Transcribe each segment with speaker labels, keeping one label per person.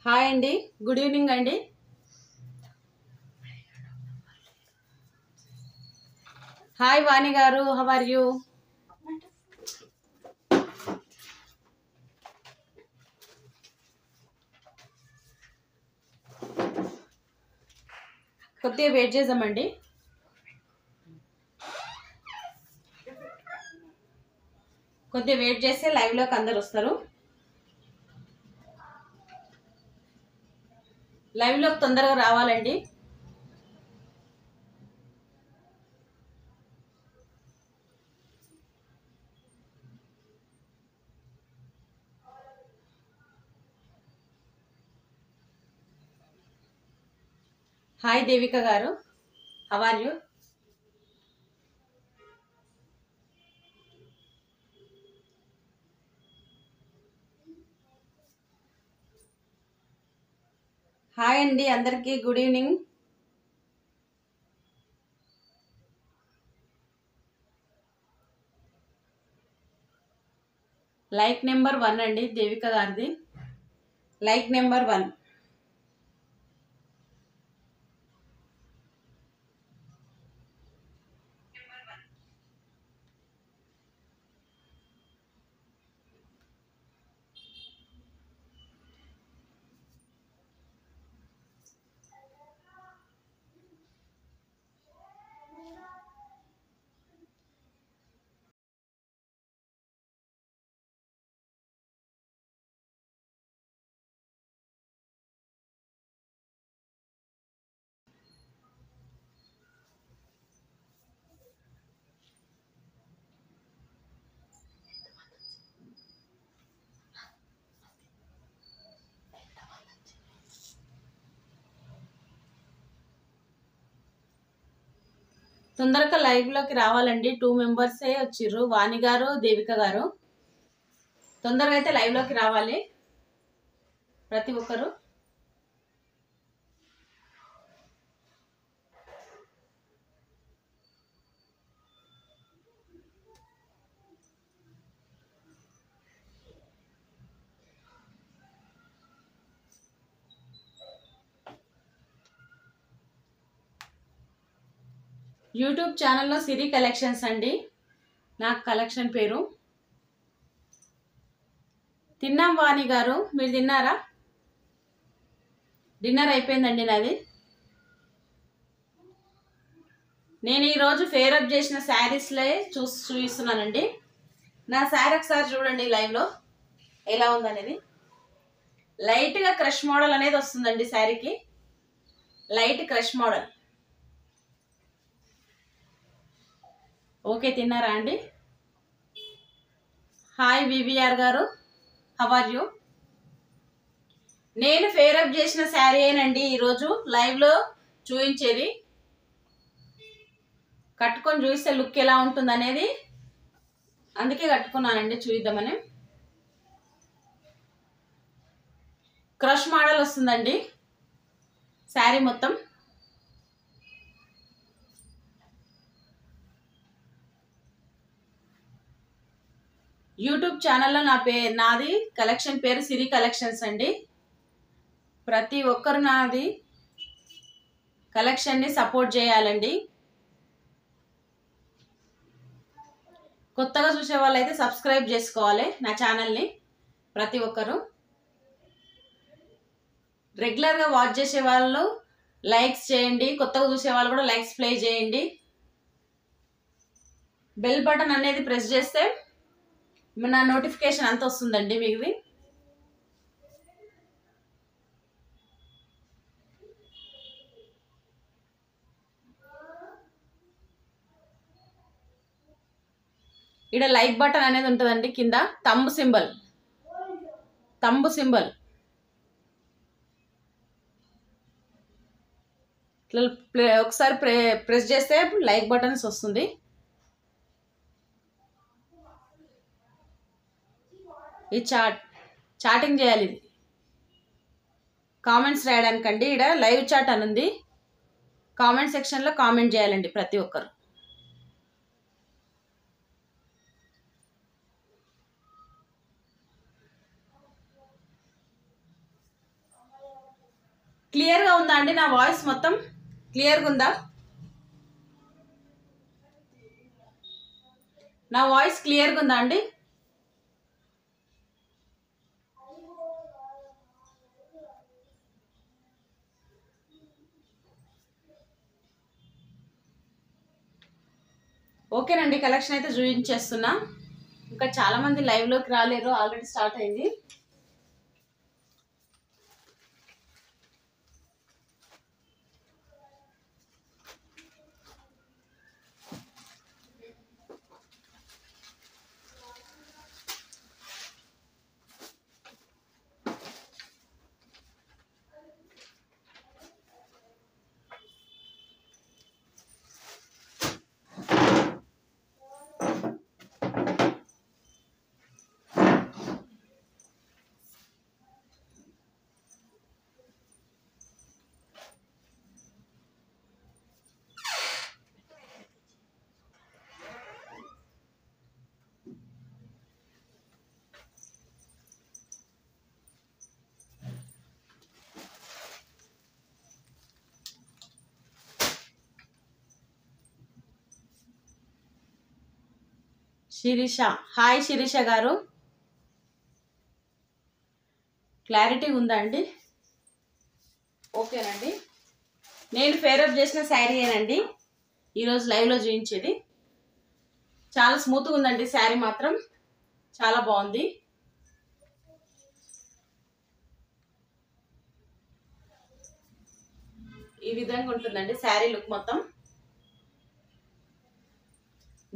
Speaker 1: Hi అండి, good evening అండి. Hi వాణి గారు, హౌ ఆర్ యూ? కొద్దిగా వెయిట్ చేద్దామండి. కొద్దిగా వెయిట్ చేస్తే లైవ్లోకి అందరు వస్తారు. లైవ్లోకి తొందరగా రావాలండి. హాయ్ దేవిక గారు, హౌ ఆర్ యూ? హాయ్ అండి, అందరికీ గుడ్ ఈవినింగ్. లైక్ నెంబర్ 1 అండి దేవిక గారిది. Like number 1. తొందరగా లైవ్లోకి రావాలండి. 2 మెంబర్సే వచ్చిర్రు, వాణి గారు, దేవిక గారు. తొందరగా అయితే లైవ్లోకి రావాలి ప్రతి ఒక్కరు. యూట్యూబ్ ఛానల్లో సిరి కలెక్షన్స్ అండి నా కలెక్షన్ పేరు. తిన్నాం వాణి గారు, మీరు తిన్నారా? డిన్నర్ అయిపోయిందండి నాది. నేను ఈరోజు ఫేరప్ చేసిన శారీస్లే చూపిస్తున్నానండి. నా శారీ ఒకసారి చూడండి లైవ్లో ఎలా ఉందనేది. లైట్గా క్రష్ మోడల్ అనేది వస్తుందండి శారీకి. Light crush model. ఓకే, తిన్నారా అండి? హాయ్ వివిఆర్ గారు, హౌ ఆర్ యూ? నేను ఫేరప్ చేసిన శారీ ఏనండి ఈరోజు లైవ్లో చూపించేది. కట్టుకొని చూస్తే లుక్ ఎలా ఉంటుంది అనేది, అందుకే కట్టుకున్నానండి, చూద్దామని. క్రష్ మోడల్ వస్తుందండి శారీ మొత్తం. యూట్యూబ్ ఛానల్లో నాది కలెక్షన్ పేరు సిరి కలెక్షన్స్ అండి. ప్రతి ఒక్కరు నాది కలెక్షన్ని సపోర్ట్ చేయాలండి. కొత్తగా చూసే వాళ్ళైతే సబ్స్క్రైబ్ చేసుకోవాలి నా ఛానల్ని ప్రతి ఒక్కరు. రెగ్యులర్గా వాచ్ చేసే వాళ్ళు లైక్స్ చేయండి, కొత్తగా చూసే వాళ్ళు కూడా లైక్స్ ప్లే చేయండి. బెల్ బటన్ అనేది ప్రెస్ చేస్తే నా నోటిఫికేషన్ అంత వస్తుందండి మీది. ఇక్కడ లైక్ బటన్ అనేది ఉంటుందండి కింద. తంబ్ సింబల్ ఇట్లా ఒకసారి ప్రెస్ చేస్తే లైక్ బటన్స్ వస్తుంది. ఈ చాటింగ్ చేయాలి, ఇది కామెంట్స్ రాయడానికండి. ఇక్కడ లైవ్ చాట్ అని ఉంది, కామెంట్ సెక్షన్లో కామెంట్ చేయాలండి ప్రతి ఒక్కరు. క్లియర్గా ఉందా అండి? నా వాయిస్ మొత్తం క్లియర్గా ఉందా? నా వాయిస్ క్లియర్గా ఉందా అండి? ఓకేనండి, కలెక్షన్ అయితే చూపించేస్తున్నా. ఇంకా చాలా మంది లైవ్లోకి రాలేరు, ఆల్రెడీ స్టార్ట్ అయింది. శిరీష, హాయ్ శిరీష గారు, క్లారిటీ ఉందా అండి? ఓకేనండి. నేను ఫేరప్ చేసిన శారీ ఏనండి ఈరోజు లైవ్లో చూపించేది. చాలా స్మూత్గా ఉందండి శారీ, మాత్రం చాలా బాగుంది. ఈ విధంగా ఉంటుందండి శారీ లుక్ మొత్తం.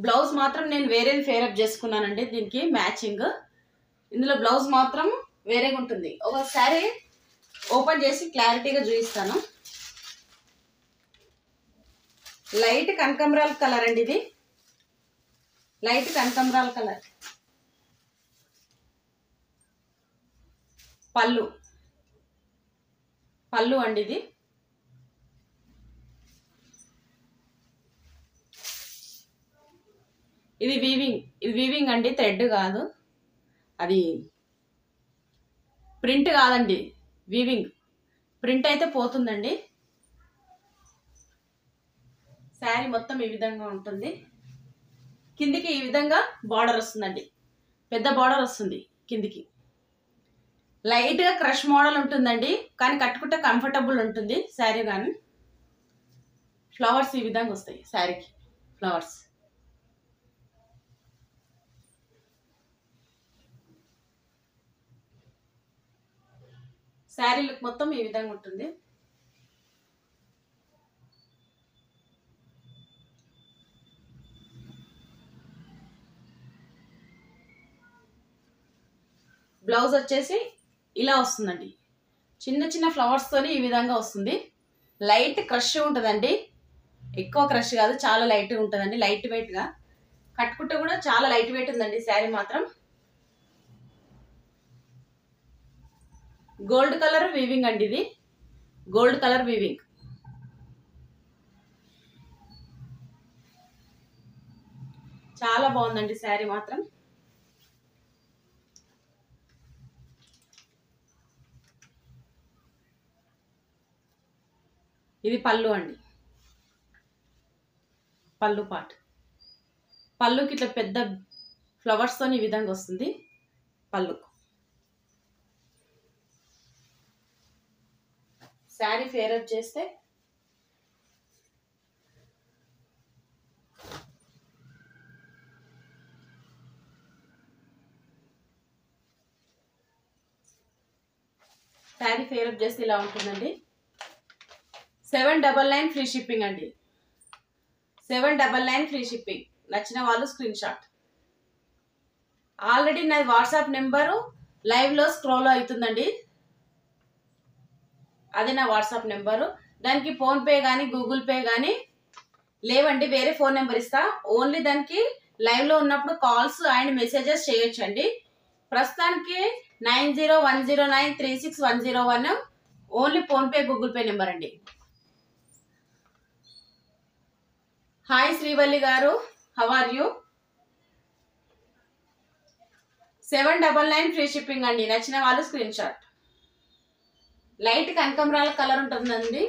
Speaker 1: బ్లౌజ్ మాత్రం నేను వేరేది ఫేరప్ చేసుకున్నానండి దీనికి మ్యాచింగ్. ఇందులో బ్లౌజ్ మాత్రం వేరేగా ఉంటుంది. ఒకసారి ఓపెన్ చేసి క్లారిటీగా చూపిస్తాను. లైట్ కనకాంబరాల కలర్ అండి ఇది, లైట్ కనకాంబరాల కలర్. పళ్ళు పళ్ళు అండి ఇది. ఇది వీవింగ్ అండి, థ్రెడ్ కాదు, అది ప్రింట్ కాదండి, వీవింగ్. ప్రింట్ అయితే పోతుందండి. శారీ మొత్తం ఈ విధంగా ఉంటుంది. కిందికి ఈ విధంగా బార్డర్ వస్తుందండి, పెద్ద బార్డర్ వస్తుంది కిందికి. లైట్గా క్రష్ మోడల్ ఉంటుందండి, కానీ కట్టుకుంటే కంఫర్టబుల్ ఉంటుంది శారీ. కానీ ఫ్లవర్స్ ఈ విధంగా వస్తాయి శారీకి, ఫ్లవర్స్. శారీ లుక్ మొత్తం ఈ విధంగా ఉంటుంది. బ్లౌజ్ వచ్చేసి ఇలా వస్తుందండి, చిన్న చిన్న ఫ్లవర్స్ తోని ఈ విధంగా వస్తుంది. లైట్ క్రష్ ఉంటుందండి, ఎక్కువ క్రష్ కాదు, చాలా లైట్గా ఉంటుందండి. లైట్ వెయిట్గా కట్టుకుంటే కూడా చాలా లైట్ వెయిట్ ఉందండి శారీ మాత్రం. గోల్డ్ కలర్ వీవింగ్ అండి ఇది, గోల్డ్ కలర్ వీవింగ్. చాలా బాగుందండి శారీ మాత్రం. ఇది పళ్ళు అండి, పళ్ళు పార్ట్. పళ్ళుకి ఇట్లా పెద్ద ఫ్లవర్స్తో ఈ విధంగా వస్తుంది పళ్ళుకు. శారీ ఫేరప్ చేస్తే ఇలా ఉంటుందండి. 799 ఫ్రీ షిప్పింగ్ అండి, 799 ఫ్రీ షిప్పింగ్. నచ్చిన వాళ్ళు స్క్రీన్ షాట్. ఆల్రెడీ నాది వాట్సాప్ నెంబరు లైవ్లో స్క్రోల్ అవుతుందండి, అదే నా వాట్సాప్ నెంబరు. దానికి ఫోన్పే కానీ గూగుల్ పే కానీ లేవండి, వేరే ఫోన్ నెంబర్ ఇస్తా. ఓన్లీ దానికి లైవ్లో ఉన్నప్పుడు కాల్స్ అండ్ మెసేజెస్ చేయొచ్చండి. ప్రస్తుతానికి 9010936101 only PhonePe Google Pay number అండి. హాయ్ శ్రీవల్లి గారు, how are you? 799 free shipping అండి, నచ్చిన వాళ్ళు స్క్రీన్ షాట్. లైట్ కనకంబరాల కలర్ ఉంటుందండి.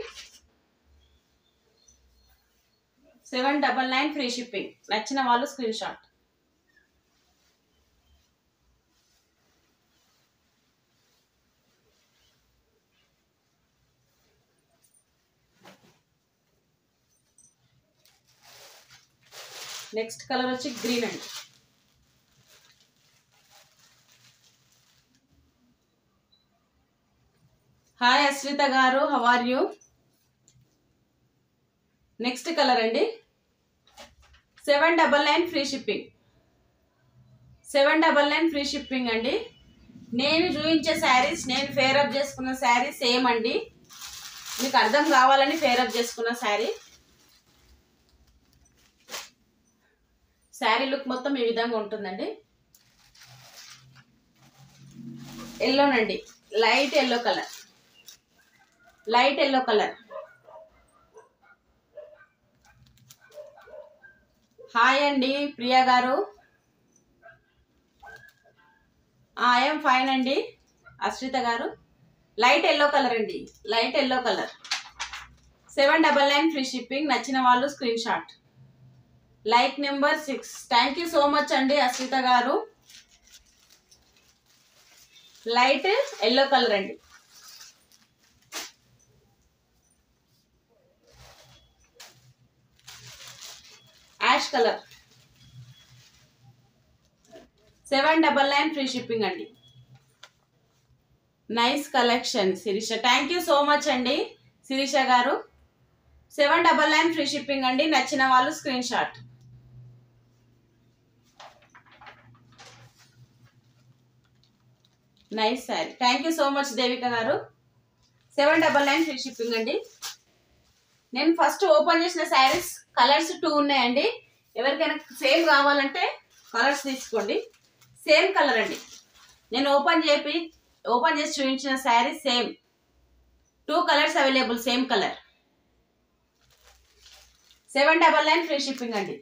Speaker 1: 799 ఫ్రీ షిప్పింగ్. నచ్చిన వాళ్ళు స్క్రీన్ షాట్. నెక్స్ట్ కలర్ వచ్చి గ్రీన్ అండి. హాయ్ అశ్విత గారు, how are you? Next colour అండి. 799 ఫ్రీ షిప్పింగ్. 799 ఫ్రీ షిప్పింగ్ అండి. నేను చూపించే శారీస్, నేను ఫేరప్ చేసుకున్న శారీ సేమ్ అండి. మీకు అర్థం కావాలని ఫేరప్ చేసుకున్న శారీ. శారీ లుక్ మొత్తం ఈ విధంగా ఉంటుందండి. ఎల్లోనండి, light yellow colour. Light yellow colour. Hi అండి ప్రియా గారు. ఐఎమ్ ఫైన్ అండి అశ్విత గారు. లైట్ ఎల్లో కలర్ అండి, light yellow colour. 799 free shipping. నచ్చిన వాళ్ళు screen shot. Like number 6. Thank you so much అండి అశ్విత గారు. లైట్ ఎల్లో కలర్ అండి. Ash colour. 799 ఫ్రీ షిప్పింగ్ అండి. Nice collection Sirisha. Thank you so much అండి శిరీష గారు. 799 ఫ్రీ షిప్పింగ్ అండి. నచ్చిన వాళ్ళు screen shot. Nice sari. Thank you so much Devika గారు. 799 ఫ్రీ షిప్పింగ్ అండి. నేను ఫస్ట్ ఓపెన్ చేసిన శారీస్ కలర్స్ 2 ఉన్నాయండి. ఎవరికైనా సేమ్ కావాలంటే కలర్స్ తీసుకోండి. సేమ్ కలర్ అండి. నేను ఓపెన్ చేసి చూపించిన sari same. 2 colours available, same colour. 799 free shipping అండి.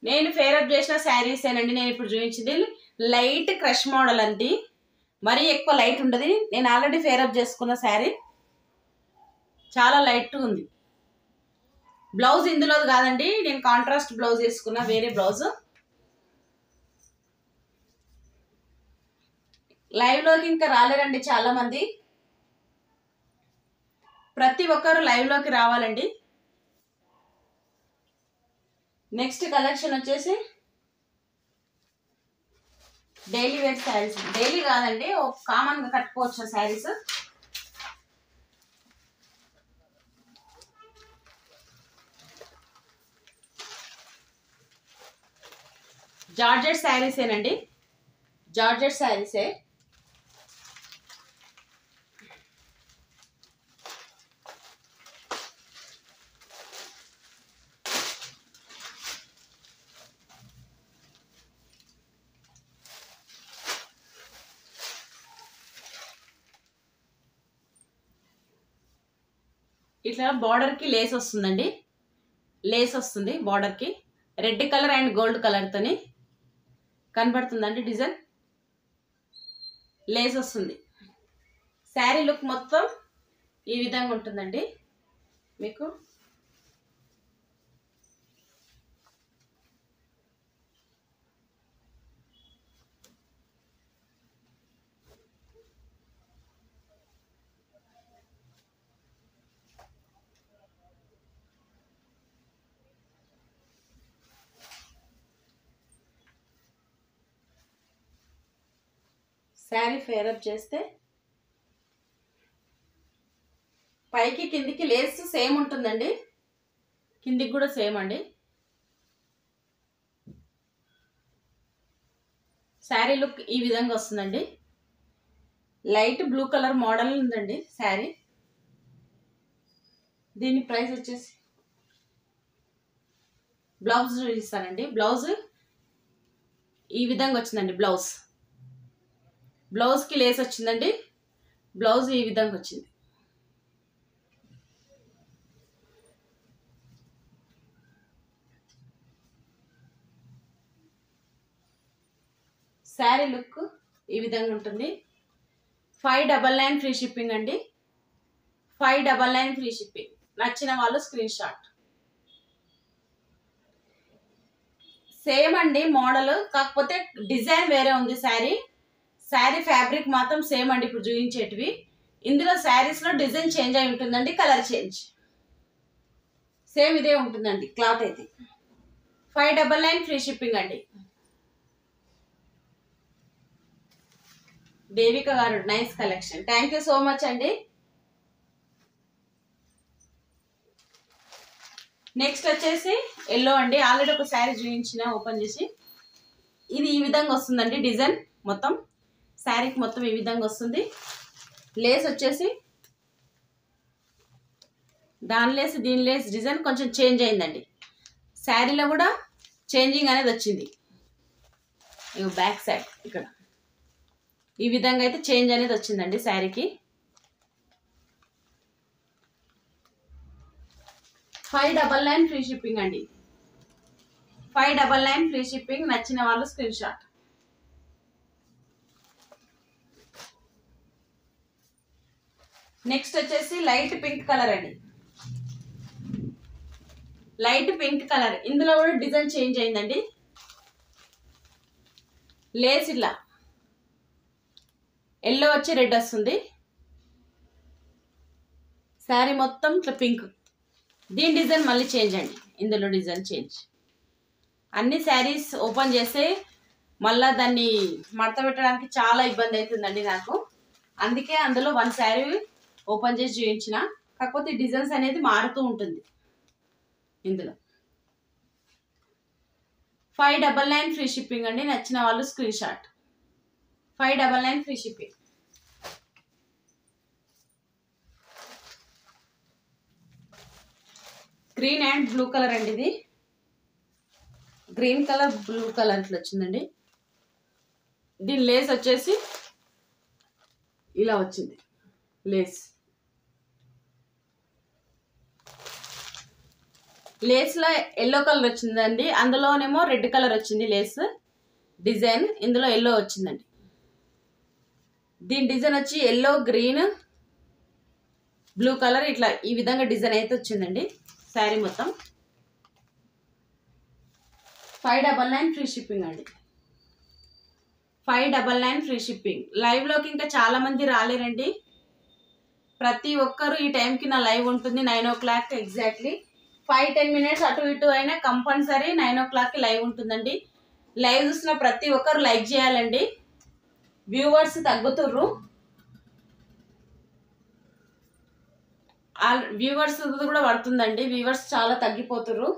Speaker 1: నేను ఫేరప్ చేసిన శారీస్ ఏనండి. నేను ఇప్పుడు చూపించింది లైట్ క్రష్ మోడల్ అండి. మరీ ఎక్కువ లైట్ ఉండదు. నేను ఆల్రెడీ ఫేరప్ చేసుకున్న శారీ. చాలా లైట్ ఉంది. బ్లౌజ్ ఇందులో కాదండి, నేను కాంట్రాస్ట్ బ్లౌజ్ వేసుకున్నా, వేరే బ్లౌజ్. లైవ్ లోకి ఇంకా రాలేరండి చాలా మంది. ప్రతి ఒక్కరు లైవ్ లోకి రావాలండి. నెక్స్ట్ కలెక్షన్ వచ్చేసి డైలీ వేర్ శారీస్. డైలీ కాదండి, కామన్ గా కట్టుకోవచ్చు శారీస్. జార్జెట్ శారీసేనండి, జార్జెట్ శారీసే. ఇట్లా బార్డర్ కి లేస్ వస్తుందండి. లేస్ వస్తుంది బార్డర్ కి. Red colour and gold colour తోని కనబడుతుందండి డిజైన్. లేస్ వస్తుంది. శారీ లుక్ మొత్తం ఈ విధంగా ఉంటుందండి మీకు. శారీ ఫేరప్ చేస్తే పైకి కిందికి లేస్ సేమ్ ఉంటుందండి. కిందికి కూడా సేమ్ అండి. శారీ లుక్ ఈ విధంగా వస్తుందండి. లైట్ బ్లూ కలర్ మోడల్ ఉందండి శారీ. దీని ప్రైస్ వచ్చేసి, బ్లౌజ్ చూపిస్తానండి. బ్లౌజ్ ఈ విధంగా వచ్చిందండి. బ్లౌజ్ కి లేస్ వచ్చిందండి. బ్లౌజ్ ఈ విధంగా వచ్చింది. శారీ లుక్ ఈ విధంగా ఉంటుంది. 599 ఫ్రీ షిప్పింగ్ అండి. 599 ఫ్రీ షిప్పింగ్. నచ్చిన వాళ్ళు స్క్రీన్ షాట్. సేమ్ అండి మోడల్, కాకపోతే డిజైన్ వేరే ఉంది. శారీ ఫ్యాబ్రిక్ మాత్రం సేమ్ అండి ఇప్పుడు చూపించేటివి. ఇందులో శారీస్లో డిజైన్ చేంజ్ అయి ఉంటుందండి, కలర్ చేంజ్. సేమ్ ఇదే ఉంటుందండి క్లాత్ అయితే. 599 ఫ్రీ షిప్పింగ్ అండి. దేవిక గారు nice collection. Thank you so much అండి. నెక్స్ట్ వచ్చేసి ఎల్లో అండి. ఆల్రెడీ ఒక శారీ చూపించిన ఓపెన్ చేసి. ఇది ఈ విధంగా వస్తుందండి డిజైన్ మొత్తం. శారీకి మొత్తం ఈ విధంగా వస్తుంది. లేస్ వచ్చేసి దాని లేస్ దీని లేస్ డిజైన్ కొంచెం చేంజ్ అయిందండి. శారీలో కూడా చేంజింగ్ అనేది వచ్చింది. ఇవి బ్యాక్ సైడ్ ఇక్కడ ఈ విధంగా అయితే చేంజ్ అనేది వచ్చిందండి శారీకి. 599 ఫ్రీ షిప్పింగ్ అండి. 599 ఫ్రీ షిప్పింగ్. నచ్చిన వాళ్ళు స్క్రీన్ షాట్. నెక్స్ట్ వచ్చేసి లైట్ పింక్ కలర్ అండి. Light pink colour. ఇందులో కూడా డిజైన్ చేంజ్ అయిందండి. లేస్ ఇలా ఎల్లో వచ్చి రెడ్ వస్తుంది. శారీ మొత్తం ఇట్లా పింక్. దీని డిజైన్ మళ్ళీ చేంజ్ అండి. ఇందులో డిజైన్ చేంజ్. అన్ని శారీస్ ఓపెన్ చేస్తే మళ్ళీ దాన్ని మడత పెట్టడానికి చాలా ఇబ్బంది అవుతుందండి నాకు. అందుకే అందులో వన్ శారీ ఓపెన్ చేసి చూపించిన. కాకపోతే డిజైన్స్ అనేది మారుతూ ఉంటుంది ఇందులో. 599 ఫ్రీ షిప్పింగ్ అండి. నచ్చిన వాళ్ళు screen shot. 599 free shipping. Green and blue colour అండి. ఇది గ్రీన్ కలర్ బ్లూ కలర్ ఇట్లా వచ్చిందండి. దీని లేస్ వచ్చేసి ఇలా వచ్చింది. లేస్లో ఎల్లో కలర్ వచ్చిందండి. అందులోనేమో రెడ్ కలర్ వచ్చింది లేస్ డిజైన్. ఇందులో ఎల్లో వచ్చిందండి. దీని డిజైన్ వచ్చి ఎల్లో, గ్రీన్, బ్లూ కలర్ ఇట్లా ఈ విధంగా డిజైన్ అయితే వచ్చిందండి శారీ మొత్తం. 599 ఫ్రీ షిప్పింగ్ అండి. 599 ఫ్రీ షిప్పింగ్. లైవ్లోకి ఇంకా చాలా మంది రాలేరండి. ప్రతి ఒక్కరు ఈ టైంకి నా లైవ్ ఉంటుంది 9 o'clock ఎగ్జాక్ట్లీ. 5-10 minutes అటు ఇటు అయినా కంపల్సరీ 9 o'clockకి లైవ్ ఉంటుందండి. లైవ్ చూసిన ప్రతి ఒక్కరు లైక్ చేయాలండి. వ్యూవర్స్ తగ్గుతుర్రు. వ్యూవర్స్ కూడా పడుతుందండి. వ్యూవర్స్ చాలా తగ్గిపోతుర్రు.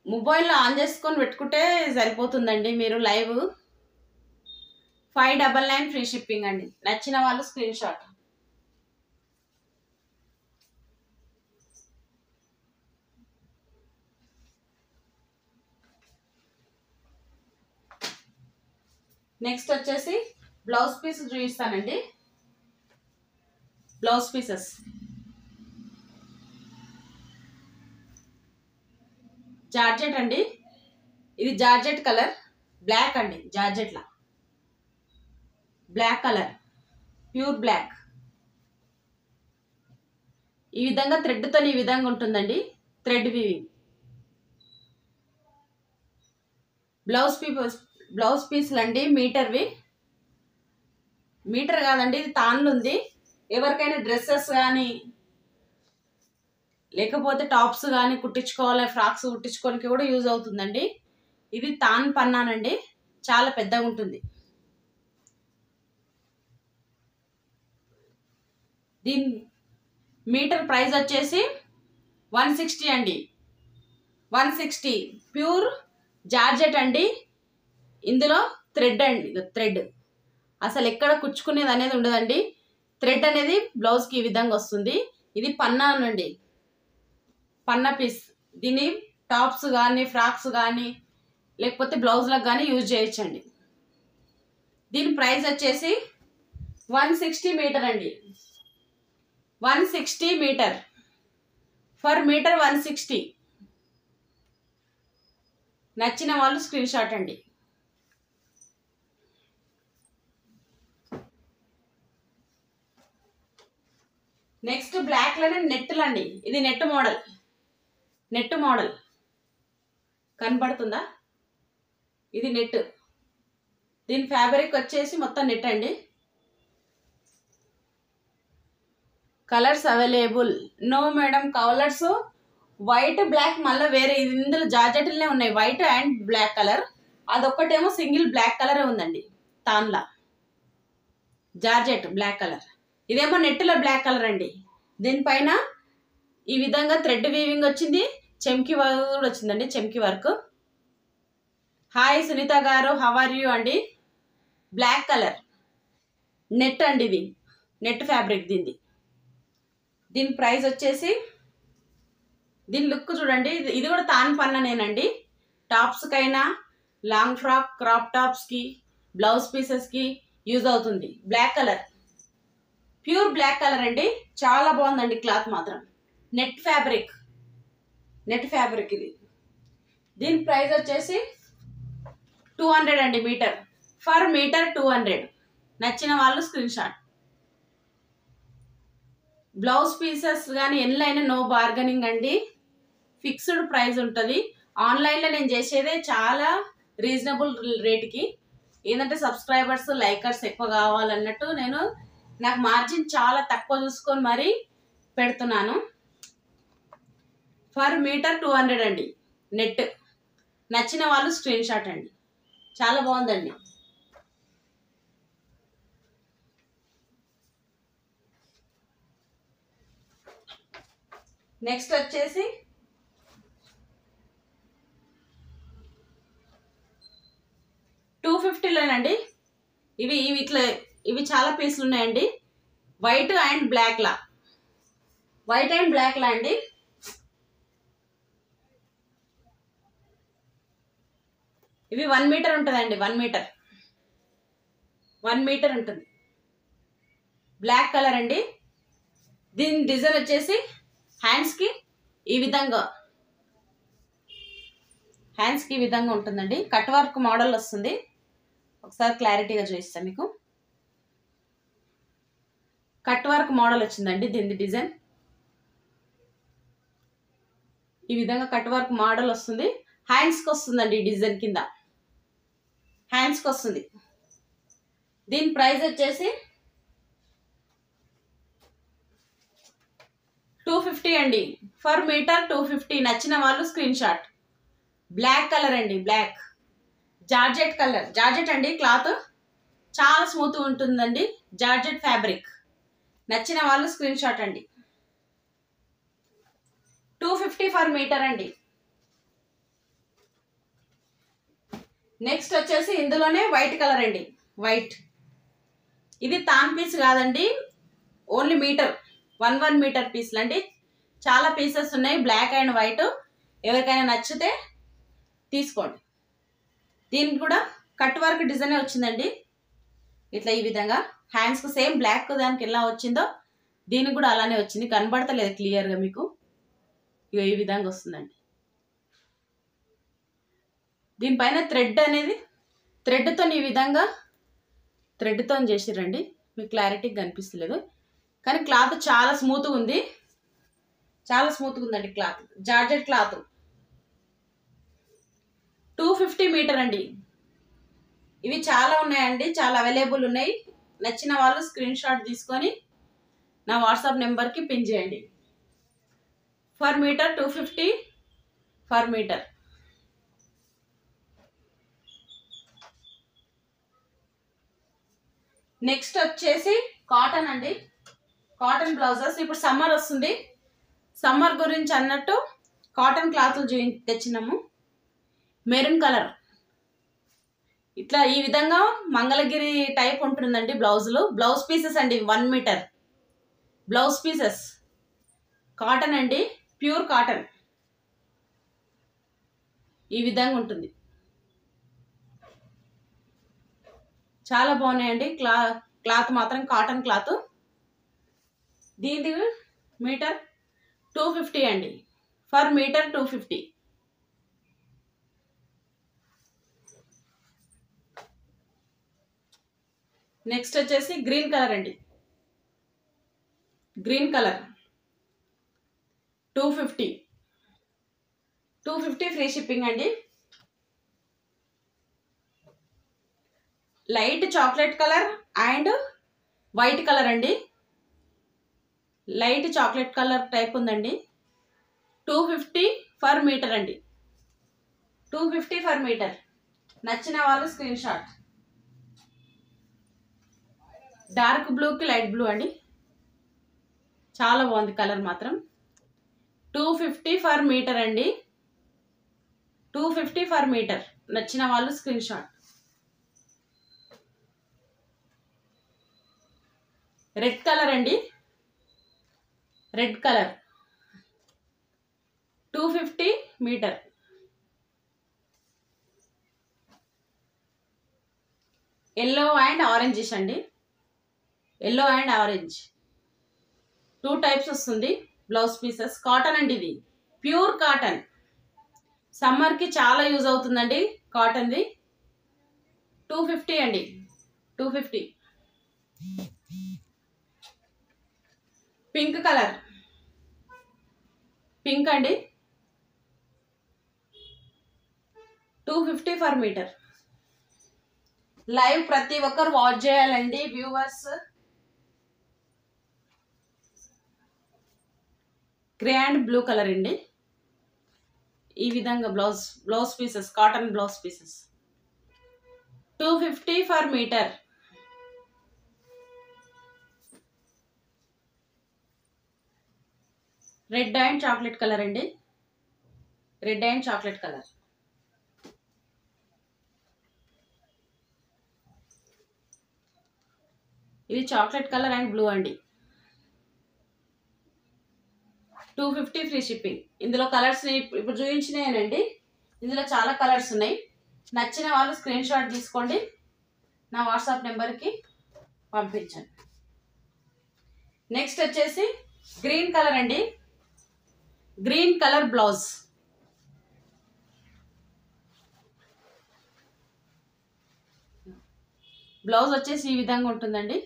Speaker 1: మొబైల్లో ఆన్ చేసుకొని పెట్టుకుంటే సరిపోతుందండి మీరు లైవ్. 599 ఫ్రీ షిప్పింగ్ అండి. నచ్చిన వాళ్ళు స్క్రీన్ షాట్. నెక్స్ట్ వచ్చేసి బ్లౌజ్ పీస్ చూపిస్తానండి. బ్లౌజ్ పీసెస్ జార్జెట్ అండి. ఇది జార్జెట్ కలర్ బ్లాక్ అండి. జార్జెట్లా బ్లాక్ కలర్, ప్యూర్ బ్లాక్. ఈ విధంగా థ్రెడ్తో ఈ విధంగా ఉంటుందండి. Thread weaving. బ్లౌజ్ పీసులు అండి. మీటర్వి. మీటర్ కాదండి, ఇది తాన్లు ఉంది. ఎవరికైనా డ్రెస్సెస్ కానీ లేకపోతే టాప్స్ కానీ కుట్టించుకోవాలి, ఫ్రాక్స్ కుట్టించుకోవడానికి కూడా యూజ్ అవుతుందండి. ఇది తాన్ పన్నానండి. చాలా పెద్దగా ఉంటుంది. దీని మీటర్ ప్రైస్ వచ్చేసి 160 అండి. 160 ప్యూర్ జార్జెట్ అండి. ఇందులో థ్రెడ్ అండి. థ్రెడ్ అసలు ఎక్కడ కుచ్చుకునేది అనేది ఉండదండి. థ్రెడ్ అనేది బ్లౌజ్కి ఈ విధంగా వస్తుంది. ఇది పన్నానండి, పన్నా పీస్. దీన్ని టాప్స్ కానీ ఫ్రాక్స్ కానీ లేకపోతే బ్లౌజ్లకు కానీ యూజ్ చేయొచ్చండి. దీని ప్రైస్ వచ్చేసి 160 మీటర్ అండి. 160 మీటర్. For metre 160. నచ్చిన వాళ్ళు స్క్రీన్ షాట్ అండి. నెక్స్ట్ బ్లాక్ లోనే నెట్లు అండి. ఇది నెట్ మోడల్. నెట్ మోడల్ కనబడుతుందా? ఇది నెట్. దీని ఫ్యాబ్రిక్ వచ్చేసి మొత్తం నెట్ అండి. Colours available. No madam, colours white black మళ్ళీ వేరే. ఇందులో జార్జెట్లనే ఉన్నాయి, వైట్ అండ్ బ్లాక్ కలర్. అదొక్కటేమో సింగిల్ బ్లాక్ కలరే ఉందండి. తాన్లా జార్జెట్ బ్లాక్ కలర్. ఇదేమో నెట్లో బ్లాక్ కలర్ అండి. దీనిపైన ఈ విధంగా థ్రెడ్ వీవింగ్ వచ్చింది, చెమ్కి వర్క్ కూడా వచ్చిందండి. చెమ్కి వర్క్. హాయ్ సునీత గారు, హౌ ఆర్ యూ అండి. బ్లాక్ కలర్ నెట్ అండి. ఇది నెట్ ఫ్యాబ్రిక్ దీనిది. దీని ప్రైస్ వచ్చేసి, దీని లుక్ చూడండి. ఇది కూడా తాన్ పన్ననేనండి. టాప్స్కైనా, లాంగ్ ఫ్రాక్, క్రాప్ టాప్స్కి, బ్లౌజ్ పీసెస్కి యూజ్ అవుతుంది. Black colour, pure black colour అండి. చాలా బాగుందండి క్లాత్ మాత్రం. నెట్ ఫ్యాబ్రిక్, నెట్ ఫ్యాబ్రిక్ ఇది. దీని ప్రైస్ వచ్చేసి 200 అండి. Metre for metre 200. నచ్చిన వాళ్ళు స్క్రీన్ షాట్. బ్లౌజ్ పీసెస్ కానీ ఎన్లైనా నో బార్గెనింగ్ అండి. ఫిక్స్డ్ ప్రైస్ ఉంటుంది. ఆన్లైన్లో నేను చేసేదే చాలా రీజనబుల్ రేట్కి. ఏంటంటే సబ్స్క్రైబర్స్, లైకర్స్ ఎక్కువ కావాలన్నట్టు నాకు మార్జిన్ చాలా తక్కువ చూసుకొని మరీ పెడుతున్నాను. ఫర్ మీటర్ 200 అండి నెట్. నచ్చిన వాళ్ళు స్క్రీన్ షాట్ అండి. చాలా బాగుందండి. నెక్స్ట్ వచ్చేసి $250లోనండి. ఇవి చాలా పీసులు ఉన్నాయండి. వైట్ అండ్ బ్లాక్ లా, వైట్ అండ్ బ్లాక్ లా అండి. ఇవి 1 మీటర్ ఉంటుందండి. 1 మీటర్, 1 మీటర్ ఉంటుంది. బ్లాక్ కలర్ అండి. దీని డిజైన్ వచ్చేసి హ్యాండ్స్కి ఈ విధంగా, హ్యాండ్స్కి ఈ విధంగా ఉంటుందండి. కట్ వర్క్ మోడల్ వస్తుంది. ఒకసారి క్లారిటీగా చూపిస్తాను మీకు. కట్ వర్క్ మోడల్ వచ్చిందండి దీని డిజైన్. ఈ విధంగా కట్ వర్క్ మోడల్ వస్తుంది. హ్యాండ్స్కి వస్తుందండి ఈ డిజైన్ కింద, హ్యాండ్స్కి వస్తుంది. దీని ప్రైస్ వచ్చేసి 250 అండి. For metre 250. నచ్చిన వాళ్ళు స్క్రీన్ షాట్. బ్లాక్ కలర్ అండి. Black georgette colour. జార్జెట్ అండి. క్లాత్ చాలా స్మూత్ ఉంటుందండి. Georgette fabric. నచ్చిన వాళ్ళు స్క్రీన్ షాట్ అండి. 250 ఫర్ మీటర్ అండి. నెక్స్ట్ వచ్చేసి ఇందులోనే వైట్ కలర్ అండి. వైట్. ఇది తాన్ పీస్ కాదండి, ఓన్లీ మీటర్. 1 మీటర్ పీస్లు అండి. చాలా పీసెస్ ఉన్నాయి, బ్లాక్ అండ్ వైట్. ఎవరికైనా నచ్చితే తీసుకోండి. దీనికి కూడా కట్ వర్క్ డిజైనే వచ్చిందండి. ఇట్లా ఈ విధంగా హ్యాండ్స్కి సేమ్ బ్లాక్ దానికి ఎలా వచ్చిందో దీనికి కూడా అలానే వచ్చింది. కనబడతలేదు క్లియర్గా మీకు. ఇక ఈ విధంగా వస్తుందండి. దీనిపైన థ్రెడ్ అనేది థ్రెడ్తో ఈ విధంగా థ్రెడ్తో చేసిరండి. మీకు క్లారిటీగా కనిపిస్తలేదు కానీ క్లాత్ చాలా స్మూత్గా ఉంది. చాలా స్మూత్గా ఉందండి క్లాత్. Georgette cloth. 250 మీటర్ అండి. ఇవి చాలా ఉన్నాయండి, చాలా అవైలబుల్ ఉన్నాయి. నచ్చిన వాళ్ళు స్క్రీన్ షాట్ తీసుకొని నా వాట్సాప్ నెంబర్కి పిన్ చేయండి. For metre 250 for metre. Next వచ్చేసి కాటన్ అండి. Cotton blouses. ఇప్పుడు సమ్మర్ వస్తుంది. సమ్మర్ గురించి అన్నట్టు కాటన్ క్లాత్లు తెచ్చినాము. Maroon colour. ఇట్లా ఈ విధంగా మంగళగిరి టైప్ ఉంటుందండి బ్లౌజులు. బ్లౌజ్ పీసెస్ అండి. 1 మీటర్ బ్లౌజ్ పీసెస్. కాటన్ అండి, ప్యూర్ కాటన్. ఈ విధంగా ఉంటుంది. చాలా బాగున్నాయండి. క్లాత్ మాత్రం కాటన్ క్లాత్. దీని మీటర్ 250 అండి. For metre 250. నెక్స్ట్ వచ్చేసి గ్రీన్ కలర్ అండి. గ్రీన్ కలర్ 250 ఫ్రీ షిప్పింగ్ అండి. Light chocolate colour and white colour అండి. లైట్ చాక్లెట్ కలర్ టైప్ ఉందండి. 250 పర్ మీటర్ అండి. 250 పర్ మీటర్. నచ్చిన వాళ్ళు స్క్రీన్ షాట్. డార్క్ బ్లూకి లైట్ బ్లూ అండి. చాలా బాగుంది కలర్ మాత్రం. 250 పర్ మీటర్ అండి. 250 పర్ మీటర్. నచ్చిన వాళ్ళు స్క్రీన్ షాట్. రెడ్ కలర్ అండి. Red colour 250 metre. Yellow and orange అండి. ఎల్లో అండ్ ఆరెంజ్ 2 టైప్స్ వస్తుంది బ్లౌజ్ పీసెస్. కాటన్ అండి, ఇది ప్యూర్ కాటన్. సమ్మర్కి చాలా యూజ్ అవుతుందండి కాటన్ది. 250 అండి. 250. పింక్ కలర్, పింక్ అండి. 250 పర్ మీటర్. లైవ్ ప్రతి ఒక్కరు వాచ్ చేయాలండి viewers. Grey and blue colour అండి. ఈ విధంగా blouse pieces, cotton blouse pieces 250 per metre. Red and chocolate colour అండి. Red and chocolate colour. ఇది చాక్లెట్ కలర్ అండ్ బ్లూ అండి. 250 ఫ్రీ షిప్పింగ్. ఇందులో కలర్స్ ఇప్పుడు చూపించినాయనండి. ఇందులో చాలా కలర్స్ ఉన్నాయి. నచ్చిన వాళ్ళు స్క్రీన్ షాట్ తీసుకోండి, నా వాట్సాప్ నెంబర్కి పంపించండి. నెక్స్ట్ వచ్చేసి గ్రీన్ కలర్ అండి. Green colour blouse. బ్లౌజ్ వచ్చేసి ఈ విధంగా ఉంటుందండి.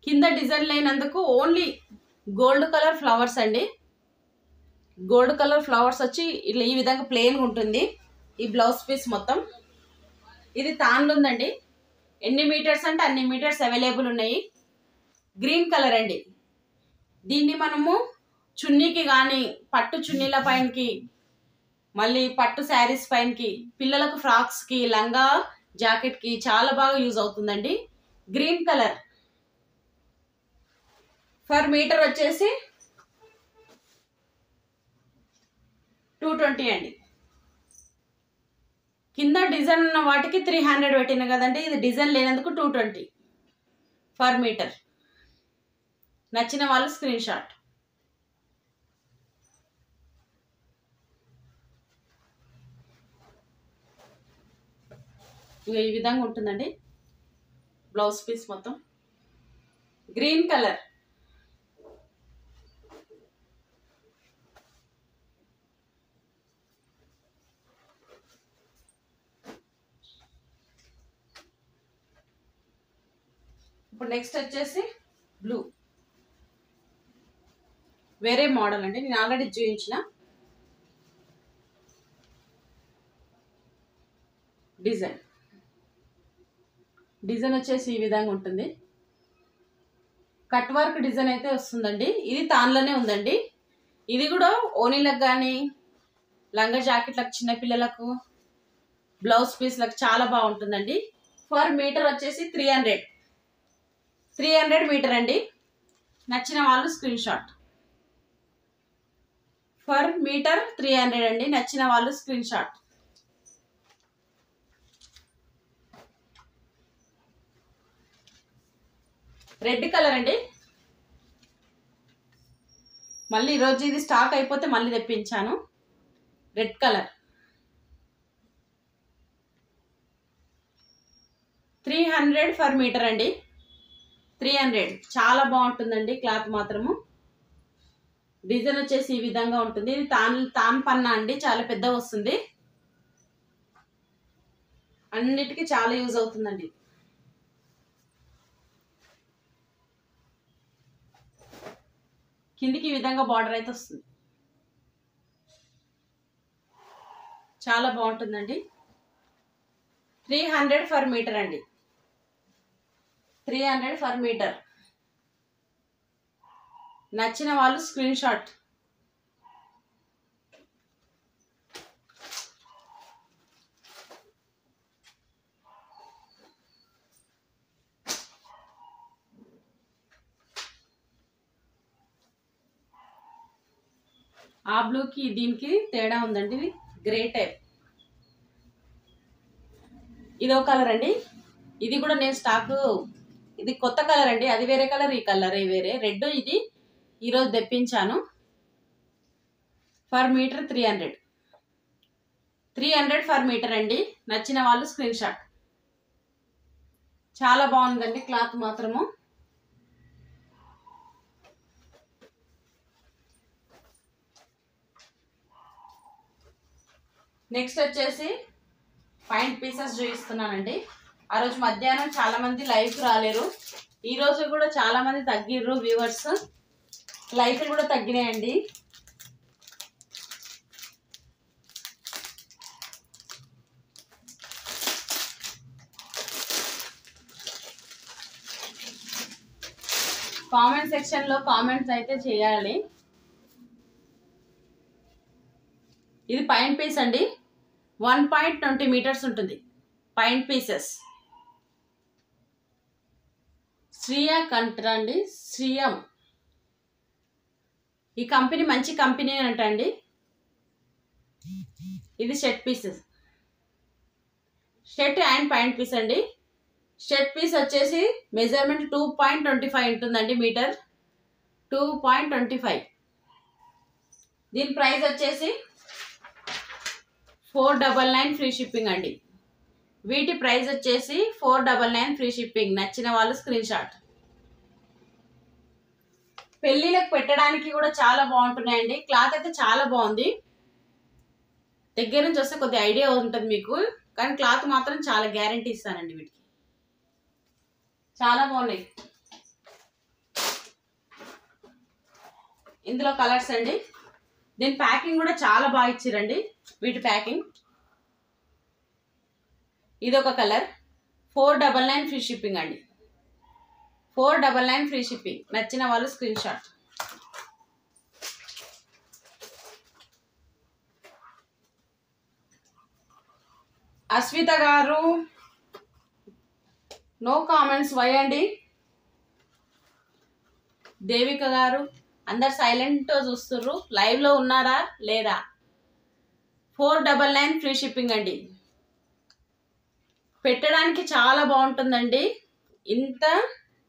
Speaker 1: కింద డిజైన్ లేనందుకు ఓన్లీ గోల్డ్ కలర్ ఫ్లవర్స్ అండి. గోల్డ్ కలర్ ఫ్లవర్స్ వచ్చి ఇట్లా ఈ విధంగా ప్లెయిన్గా ఉంటుంది ఈ బ్లౌజ్ పీస్ మొత్తం. ఇది తాన్లు ఉందండి. ఎన్ని మీటర్స్ అంటే అన్ని మీటర్స్ అవైలబుల్ ఉన్నాయి. గ్రీన్ కలర్ అండి. దీన్ని మనము చున్నీకి కానీ, పట్టు చున్నీల పైనకి, మళ్ళీ పట్టు శారీస్ పైనకి, పిల్లలకు ఫ్రాక్స్కి, లంగా జాకెట్కి చాలా బాగా యూజ్ అవుతుందండి. Green colour. పర్ మీటర్ వచ్చేసి 220 అండి. కింద డిజైన్ ఉన్న వాటికి 300 పెట్టిన కదండి. ఇది డిజైన్ లేనందుకు 220 పర్ మీటర్. నచ్చిన వాళ్ళు స్క్రీన్ షాట్. ఈ విధంగా ఉంటుందండి బ్లౌజ్ పీస్ మొత్తం. Green colour. ఇప్పుడు నెక్స్ట్ వచ్చేసి బ్లూ. వేరే మోడల్ అండి, నేను ఆల్రెడీ చూపించిన డిజైన్. డిజైన్ వచ్చేసి ఈ విధంగా ఉంటుంది. కట్ వర్క్ డిజైన్ అయితే వస్తుందండి. ఇది తాన్లోనే ఉందండి. ఇది కూడా ఓనీలకు కానీ, లంగా జాకెట్లకు, చిన్నపిల్లలకు, బ్లౌజ్ పీస్లకు చాలా బాగుంటుందండి. పర్ మీటర్ వచ్చేసి 300 మీటర్ అండి. నచ్చిన వాళ్ళు స్క్రీన్ షాట్. పర్ మీటర్ 300 అండి. నచ్చిన వాళ్ళు స్క్రీన్ షాట్. రెడ్ కలర్ అండి. మళ్ళీ ఈరోజు ఇది స్టాక్ అయిపోతే మళ్ళీ తెప్పించాను. రెడ్ కలర్ 300 పర్ మీటర్ అండి. 300 చాలా బాగుంటుందండి క్లాత్ మాత్రము. డిజైన్ వచ్చేసి ఈ విధంగా ఉంటుంది. ఇది తాన్ పన్నా అండి, చాలా పెద్దగా వస్తుంది. అన్నిటికీ చాలా యూజ్ అవుతుందండి. కిందికి ఈ విధంగా బార్డర్ అయితే వస్తుంది. చాలా బాగుంటుందండి. 300 ఫర్ మీటర్ అండి. 300 ఫర్ మీటర్. నచ్చిన వాళ్ళు స్క్రీన్ షాట్. ఆ బ్లూకి దీనికి తేడా ఉందండి. Grey type. ఇదో కలర్ అండి. ఇది కూడా నేను స్టాక్, ఇది కొత్త కలర్ అండి. అది వేరే కలర్, ఈ కలర్ వేరే. రెడ్ ఇది ఈరోజు తెప్పించాను. For metre 300. 300 ఫర్ మీటర్ అండి. నచ్చిన వాళ్ళు స్క్రీన్ షాట్. చాలా బాగుందండి క్లాత్ మాత్రము. నెక్స్ట్ వచ్చేసి పాయింట్ పీసెస్ చూపిస్తున్నానండి. ఆ రోజు మధ్యాహ్నం చాలా మంది లైవ్ రాలేరు. ఈ రోజు కూడా చాలా మంది తగ్గిర్రు వ్యూవర్స్. లైక్లు కూడా తగ్గినాయండి. కామెంట్ సెక్షన్ లో కామెంట్స్ అయితే చేయాలి. ఇది పాయింట్ పీస్ అండి. 1.20 మీటర్స్ ఉంటుంది పాయింట్ పీసెస్. శ్రీయా కంట్రా అండి. శ్రీయం ఈ కంపెనీ మంచి కంపెనీ అంట అండి. ఇది shirt pieces. Shirt and pant piece అండి. షర్ట్ పీస్ వచ్చేసి మెజర్మెంట్ 2.25 ఉంటుందండి మీటర్. 2.25. దీని ప్రైస్ వచ్చేసి 499 ఫ్రీ షిప్పింగ్ అండి. వీటి ప్రైస్ వచ్చేసి 499 ఫ్రీ షిప్పింగ్. నచ్చిన వాళ్ళు స్క్రీన్ షాట్. పెళ్లిలకు పెట్టడానికి కూడా చాలా బాగుంటున్నాయండి. క్లాత్ అయితే చాలా బాగుంది. దగ్గర నుంచి వస్తే కొద్దిగా ఐడియా ఉంటుంది మీకు, కానీ క్లాత్ మాత్రం చాలా గ్యారంటీ ఇస్తానండి. వీటికి చాలా బాగున్నాయి. ఇందులో కలర్స్ అండి. దీని ప్యాకింగ్ కూడా చాలా బాగా ఇచ్చిరండి. వీటి ప్యాకింగ్ ఇది ఒక కలర్. 499 ఫ్రీ షిప్పింగ్ అండి. 499 ఫ్రీ షిప్పింగ్. నచ్చిన వాళ్ళు స్క్రీన్ షాట్. అస్విత గారు నో కామెంట్స్ వై అండి. దేవిక గారు అందరు సైలెంట్ చూస్తుర్రు. లైవ్ లో ఉన్నారా లేదా? 499 ఫ్రీ షిప్పింగ్ అండి. పెట్టడానికి చాలా బాగుంటుందండి. ఇంత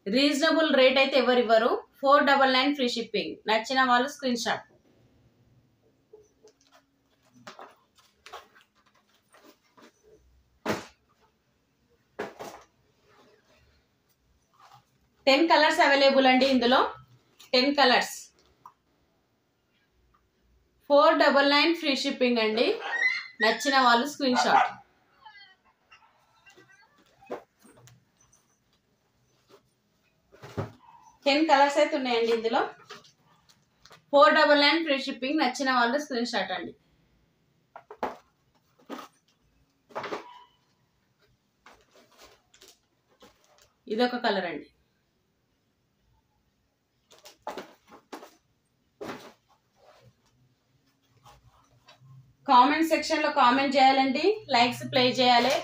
Speaker 1: రీజనబుల్ రేట్ అయితే ఎవరు ఇవ్వరు. 499 ఫ్రీ షిప్పింగ్. నచ్చిన వాళ్ళు screen shot. Ten colours available అండి. ఇందులో 10 కలర్స్. 499 ఫ్రీ షిప్పింగ్ అండి. నచ్చిన వాళ్ళు స్క్రీన్ షాట్. టెన్ కలర్స్ అయితే ఉన్నాయండి ఇందులో. 499 ఫ్రీ షిప్పింగ్. నచ్చిన వాళ్ళు స్క్రీన్ షాట్ అండి. ఇదొక కలర్ అండి. కామెంట్ సెక్షన్ లో కామెంట్ చేయాలండి. లైక్స్ ప్లే చేయాలి.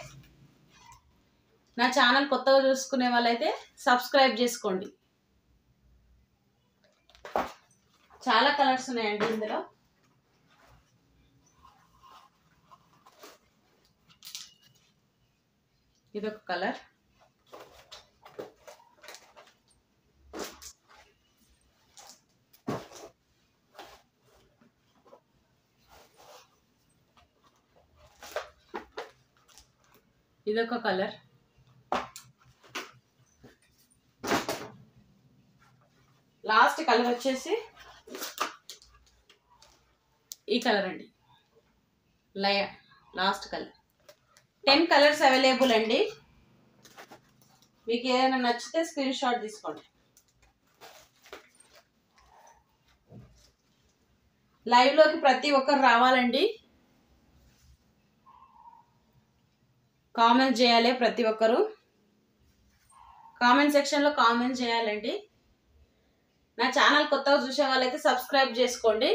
Speaker 1: నా ఛానల్ కొత్తగా చూసుకునే వాళ్ళైతే సబ్స్క్రైబ్ చేసుకోండి. చాలా కలర్స్ ఉన్నాయండి ఇందులో. ఇదొక కలర్. ఇదొక కలర్. లాస్ట్ కలర్ వచ్చేసి ఈ కలర్ అండి. Last colour. 10 కలర్స్ అవైలబుల్ అండి. మీకు ఏదైనా నచ్చితే స్క్రీన్ షాట్ తీసుకోండి. లైవ్లోకి ప్రతి ఒక్కరు రావాలండి, కామెంట్ చేయాలి. ప్రతి ఒక్కరు కామెంట్ సెక్షన్లో కామెంట్ చేయాలండి. నా ఛానల్ కొత్తగా చూసే వాళ్ళైతే సబ్స్క్రైబ్ చేసుకోండి.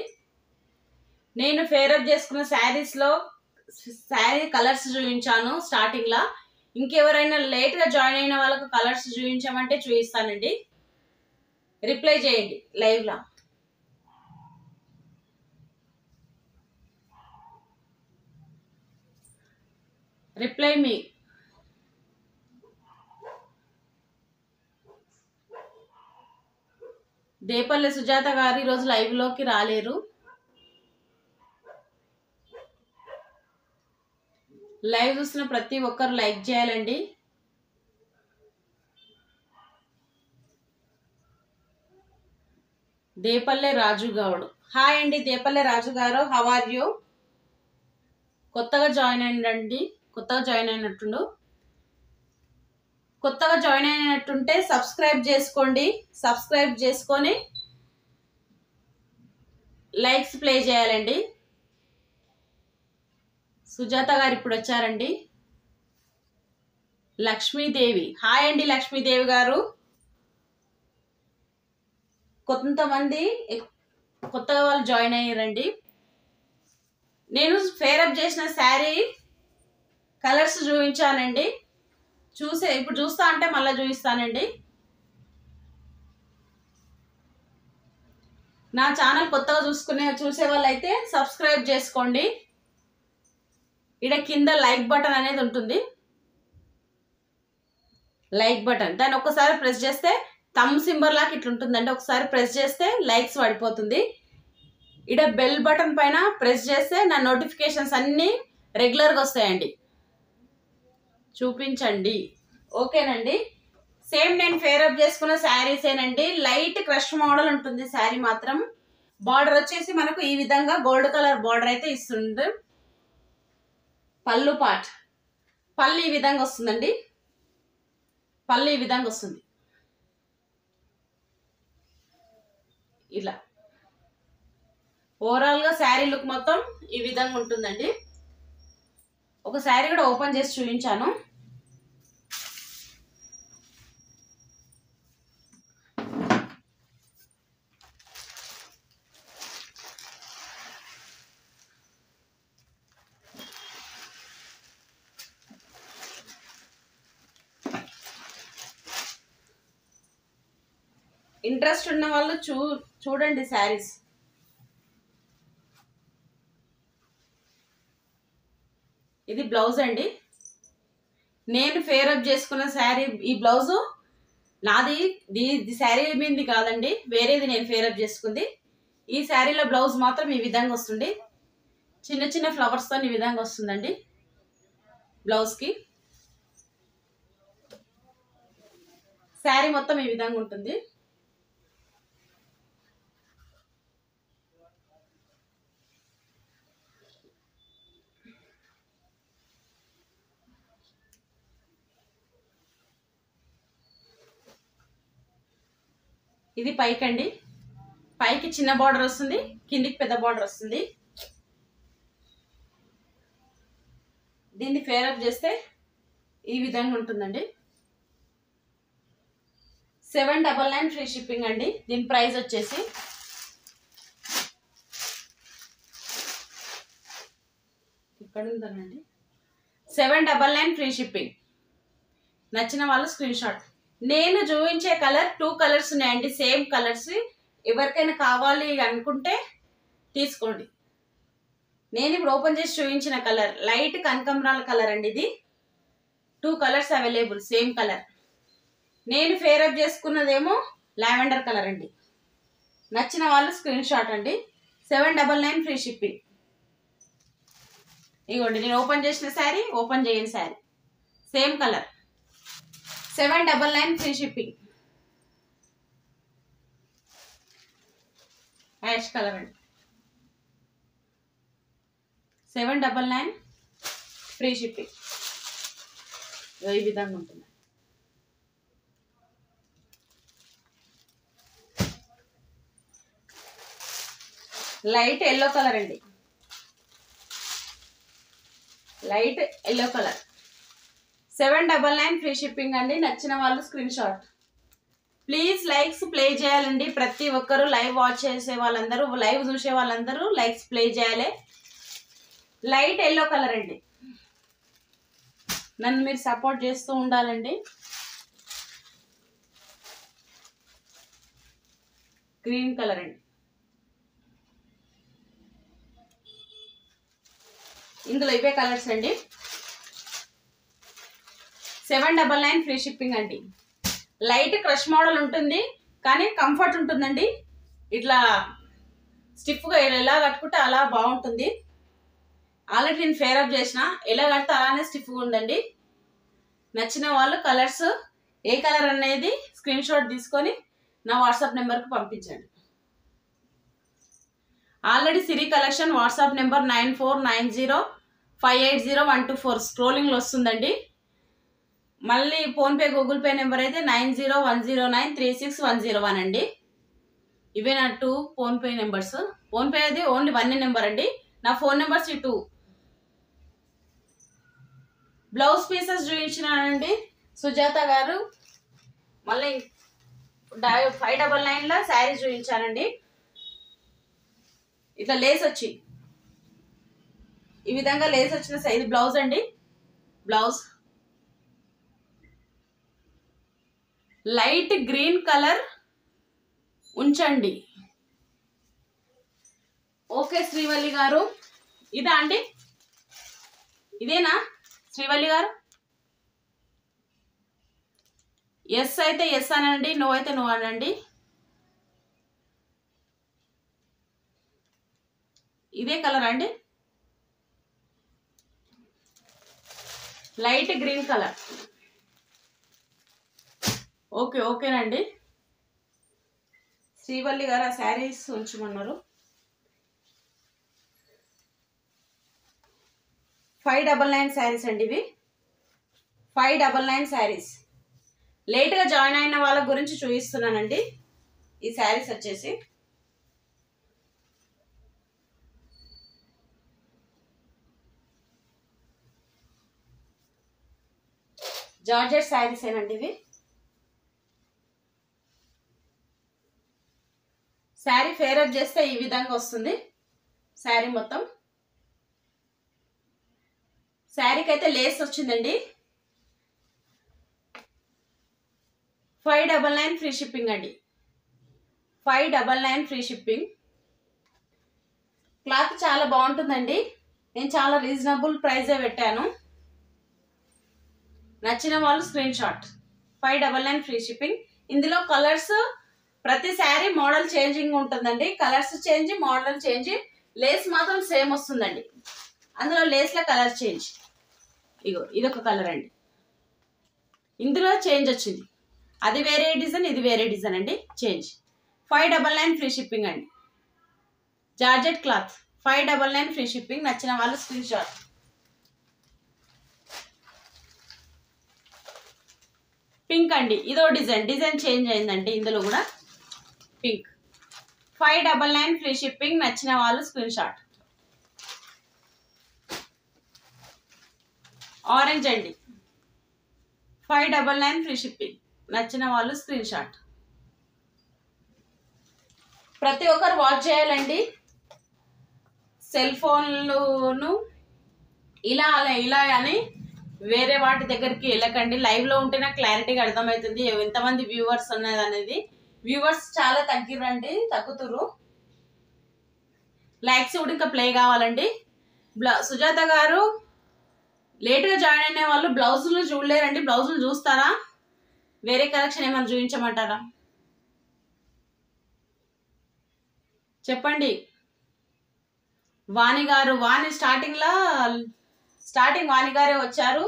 Speaker 1: నేను ఫేరప్ చేసుకున్న శారీస్లో శారీ కలర్స్ చూపించాను స్టార్టింగ్లో. ఇంకెవరైనా లేట్గా జాయిన్ అయిన వాళ్ళకు కలర్స్ చూపించామంటే చూపిస్తానండి. రిప్లై చేయండి లైవ్లో. రిప్లై మీ. దేపల్లి సుజాత గారు ఈరోజు లైవ్లోకి రాలేరు. లైవ్ చూస్తున్న ప్రతి ఒక్కరు లైక్ చేయాలండి. దేపల్లె రాజు గౌడ్, హాయ్ అండి దేపల్లె రాజు గారు, హౌ ఆర్ యూ? కొత్తగా జాయిన్ అయినండి, కొత్తగా జాయిన్ అయినట్టుండు. కొత్తగా జాయిన్ అయినట్టుంటే సబ్స్క్రైబ్ చేసుకోండి. సబ్స్క్రైబ్ చేసుకొని లైక్స్ ప్లే చేయాలండి. సుజాత గారు ఇప్పుడు వచ్చారండి. లక్ష్మీదేవి, హాయ్ అండి లక్ష్మీదేవి గారు. కొంతమంది కొత్తగా వాళ్ళు జాయిన్ అయ్యారండి. నేను ఫేరప్ చేసిన శారీ కలర్స్ చూపించానండి. ఇప్పుడు చూస్తా అంటే మళ్ళీ చూపిస్తానండి. నా ఛానల్ కొత్తగా చూసే వాళ్ళైతే సబ్స్క్రైబ్ చేసుకోండి. ఇక్కడ కింద లైక్ బటన్ అనేది ఉంటుంది, లైక్ బటన్. దాన్ని ఒక్కసారి ప్రెస్ చేస్తే థంబ్ సింబల్ లాగా ఇట్లా ఉంటుందండి. ఒకసారి ప్రెస్ చేస్తే లైక్స్ పడిపోతుంది. ఇక్కడ బెల్ బటన్ పైన ప్రెస్ చేస్తే నా నోటిఫికేషన్స్ అన్నీ రెగ్యులర్గా వస్తాయండి. చూపించండి. ఓకేనండి. సేమ్ నేను ఫేరప్ చేసుకున్న శారీసేనండి. లైట్ క్రష్ మోడల్ ఉంటుంది శారీ మాత్రం. బార్డర్ వచ్చేసి మనకు ఈ విధంగా గోల్డ్ కలర్ బార్డర్ అయితే ఇస్తుంది. పళ్ళు పార్ట్, పళ్ళు ఈ విధంగా వస్తుందండి. పళ్ళు ఈ విధంగా వస్తుంది. ఇలా ఓవరాల్గా శారీ లుక్ మొత్తం ఈ విధంగా ఉంటుందండి. ఒక శారీ కూడా ఓపెన్ చేసి చూపించాను. ఇంట్రెస్ట్ ఉన్న వాళ్ళు చూడండి శారీస్. ఇది బ్లౌజ్ అండి. నేను ఫేరప్ చేసుకున్న శారీ ఈ బ్లౌజు నాది. శారీ మీది కాదండి, వేరేది నేను ఫేరప్ చేసుకుంది. ఈ శారీలో బ్లౌజ్ మాత్రం ఈ విధంగా వస్తుంది. చిన్న చిన్న ఫ్లవర్స్తో ఈ విధంగా వస్తుందండి బ్లౌజ్కి. శారీ మొత్తం ఈ విధంగా ఉంటుంది. ఇది పైకండి, పైకి చిన్న బార్డర్ వస్తుంది, కిందికి పెద్ద బార్డర్ వస్తుంది. దీన్ని ఫేరప్ చేస్తే ఈ విధంగా ఉంటుందండి. 799 ఫ్రీ షిప్పింగ్ అండి. దీని ప్రైస్ వచ్చేసి ఇక్కడ ఉందండి. 799 ఫ్రీ షిప్పింగ్. నచ్చిన వాళ్ళు స్క్రీన్ షాట్. నేను చూపించే కలర్ 2 కలర్స్ ఉన్నాయండి, సేమ్ కలర్స్. ఎవరికైనా కావాలి అనుకుంటే తీసుకోండి. నేను ఇప్పుడు ఓపెన్ చేసి చూపించిన కలర్ లైట్ కనకాంబరాల కలర్ అండి. ఇది 2 కలర్స్ అవైలబుల్, సేమ్ కలర్. నేను ఫేరప్ చేసుకున్నదేమో లావెండర్ కలర్ అండి. నచ్చిన వాళ్ళు స్క్రీన్ షాట్ అండి. 799 ఫ్రీ షిప్పింగ్. ఇగోండి నేను ఓపెన్ చేసిన శారీ, ఓపెన్ చేయని sari, same colour. 799 free shipping. Ash colour అండి. 799 ఫ్రీ షిప్పింగ్. ఈ విధంగా ఉంటుంది. లైట్ ఎల్లో కలర్ అండి, light yellow colour. 799 free shipping అండి. నచ్చిన వాళ్ళు screen shot. Please likes play చేయాలండి. ప్రతి ఒక్కరు లైవ్ వాచ్ చేసే వాళ్ళందరూ, లైవ్ చూసే వాళ్ళందరూ లైక్స్ ప్లే చేయాలి. లైట్ ఎల్లో కలర్ అండి. నన్ను మీరు సపోర్ట్ చేస్తూ ఉండాలండి. గ్రీన్ కలర్ అండి. ఇందులో ఇవే కలర్స్ అండి. 799 ఫ్రీ షిప్పింగ్ అండి. లైట్ క్రష్ మోడల్ ఉంటుంది కానీ కంఫర్ట్ ఉంటుందండి. ఇట్లా స్టిఫ్గా ఎలా కట్టుకుంటే అలా బాగుంటుంది. ఆల్రెడీ నేను ఫేర్ అప్ చేసిన, ఎలా కడితే అలానే స్టిఫ్గా ఉందండి. నచ్చిన వాళ్ళు కలర్స్ ఏ కలర్ అనేది స్క్రీన్ షాట్ తీసుకొని నా వాట్సాప్ నెంబర్కి పంపించండి. ఆల్రెడీ సిరి కలెక్షన్ వాట్సాప్ నెంబర్ 9490580124 స్క్రోలింగ్లో వస్తుందండి. మళ్ళీ ఫోన్పే గూగుల్ పే నెంబర్ అయితే 9010936101 అండి. ఇవే నా 2 ఫోన్పే నెంబర్స్. ఫోన్పే అది ఓన్లీ 1 నెంబర్ అండి. నా ఫోన్ నెంబర్స్ 2. బ్లౌజ్ పీసెస్ చూపించినానండి సుజాత గారు. మళ్ళీ 599లో శారీ చూపించానండి. ఇట్లా లేస్ వచ్చి ఈ విధంగా లేస్ వచ్చిన సైజ్ బ్లౌజ్ అండి. బ్లౌజ్ లైట్ గ్రీన్ కలర్ ఉంచండి. ఓకే శ్రీవల్లి గారు, ఇదా అండి? ఇదేనా శ్రీవల్లి గారు? ఎస్ అయితే ఎస్ అనండి, నో అయితే నో అనండి. ఇదే కలర్ అండి, లైట్ గ్రీన్ కలర్. ఓకే ఓకేనండి. శ్రీవల్లి గారు ఆ శారీస్ ఉంచమన్నారు. 599 శారీస్ అండి ఇవి. 599 శారీస్. లేట్గా జాయిన్ అయిన వాళ్ళ గురించి చూపిస్తున్నానండి. ఈ శారీస్ వచ్చేసి జార్జెట్ శారీస్ ఏనండి ఇవి. శారీ ఫేర్ అప్ చేస్తే ఈ విధంగా వస్తుంది శారీ మొత్తం. శారీకి అయితే లేస్ వచ్చిందండి. 599 ఫ్రీ షిప్పింగ్ అండి. 599 ఫ్రీ షిప్పింగ్. క్లాత్ చాలా బాగుంటుందండి. నేను చాలా రీజనబుల్ ప్రైజే పెట్టాను. నచ్చిన వాళ్ళు స్క్రీన్ షాట్. 599 free shipping. ఇందులో కలర్స్ ప్రతి శారీ మోడల్ చేంజింగ్ ఉంటుందండి. Colours change, model change. Lace మాత్రం సేమ్ వస్తుందండి. అందులో లేస్లో కలర్ చేంజ్. ఇగో ఇదొక కలర్ అండి. ఇందులో చేంజ్ వచ్చింది. అది వేరే డిజైన్, ఇది వేరే డిజైన్ అండి. చేంజ్. 599 ఫ్రీ షిప్పింగ్ అండి. Georgette cloth. 599 free shipping. నచ్చిన వాళ్ళు స్క్రీన్ షాట్. పింక్ అండి. ఇదో డిజైన్ చేంజ్ అయిందండి. ఇందులో కూడా పింక్. 599 free shipping. నచ్చిన వాళ్ళు స్క్రీన్ షాట్. ఆరెంజ్ అండి. 599 ఫ్రీ షిప్పింగ్. నచ్చిన వాళ్ళు స్క్రీన్ షాట్. ప్రతి ఒక్కరు వాచ్ చేయాలండి. సెల్ ఫోన్లను ఇలా ఇలా అని వేరే వాటి దగ్గరికి వెళ్ళకండి. లైవ్లో ఉంటేనే క్లారిటీగా అర్థమవుతుంది ఎంతమంది వ్యూవర్స్ ఉన్నది అనేది. వ్యూవర్స్ చాలా తగ్గుతురు. లైక్స్ కూడా ఇంకా ప్లే కావాలండి. సుజాత గారు, లేట్గా జాయిన్ అయిన వాళ్ళు బ్లౌజులు చూడలేరండి. బ్లౌజులు చూస్తారా? వేరే కలెక్షన్ ఏమైనా చూపించమంటారా చెప్పండి. వాణి గారు, వాణి స్టార్టింగ్ వాణి గారే వచ్చారు.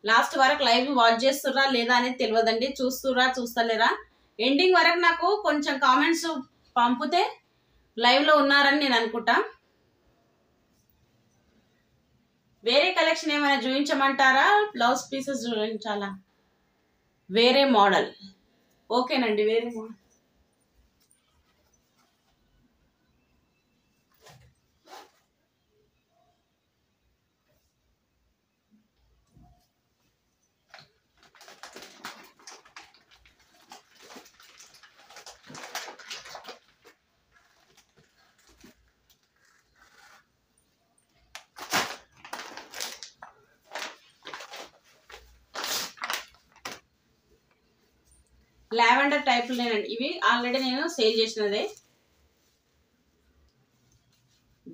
Speaker 1: లాస్ట్ వరకు లైవ్ వాచ్ చేస్తుర్రా లేదా అనేది తెలియదండి. చూస్తలేరా? ఎండింగ్ వరకు నాకు కొంచెం కామెంట్స్ పంపితే లైవ్లో ఉన్నారని నేను అనుకుంటా. వేరే కలెక్షన్ ఏమైనా చూపించమంటారా? బ్లౌజ్ పీసెస్ చూపించాలా? వేరే మోడల్. ఓకేనండి, వేరే మోడల్. లావెండర్ టైప్లోనేనండి ఇవి. ఆల్రెడీ నేను సేల్ చేసినదే.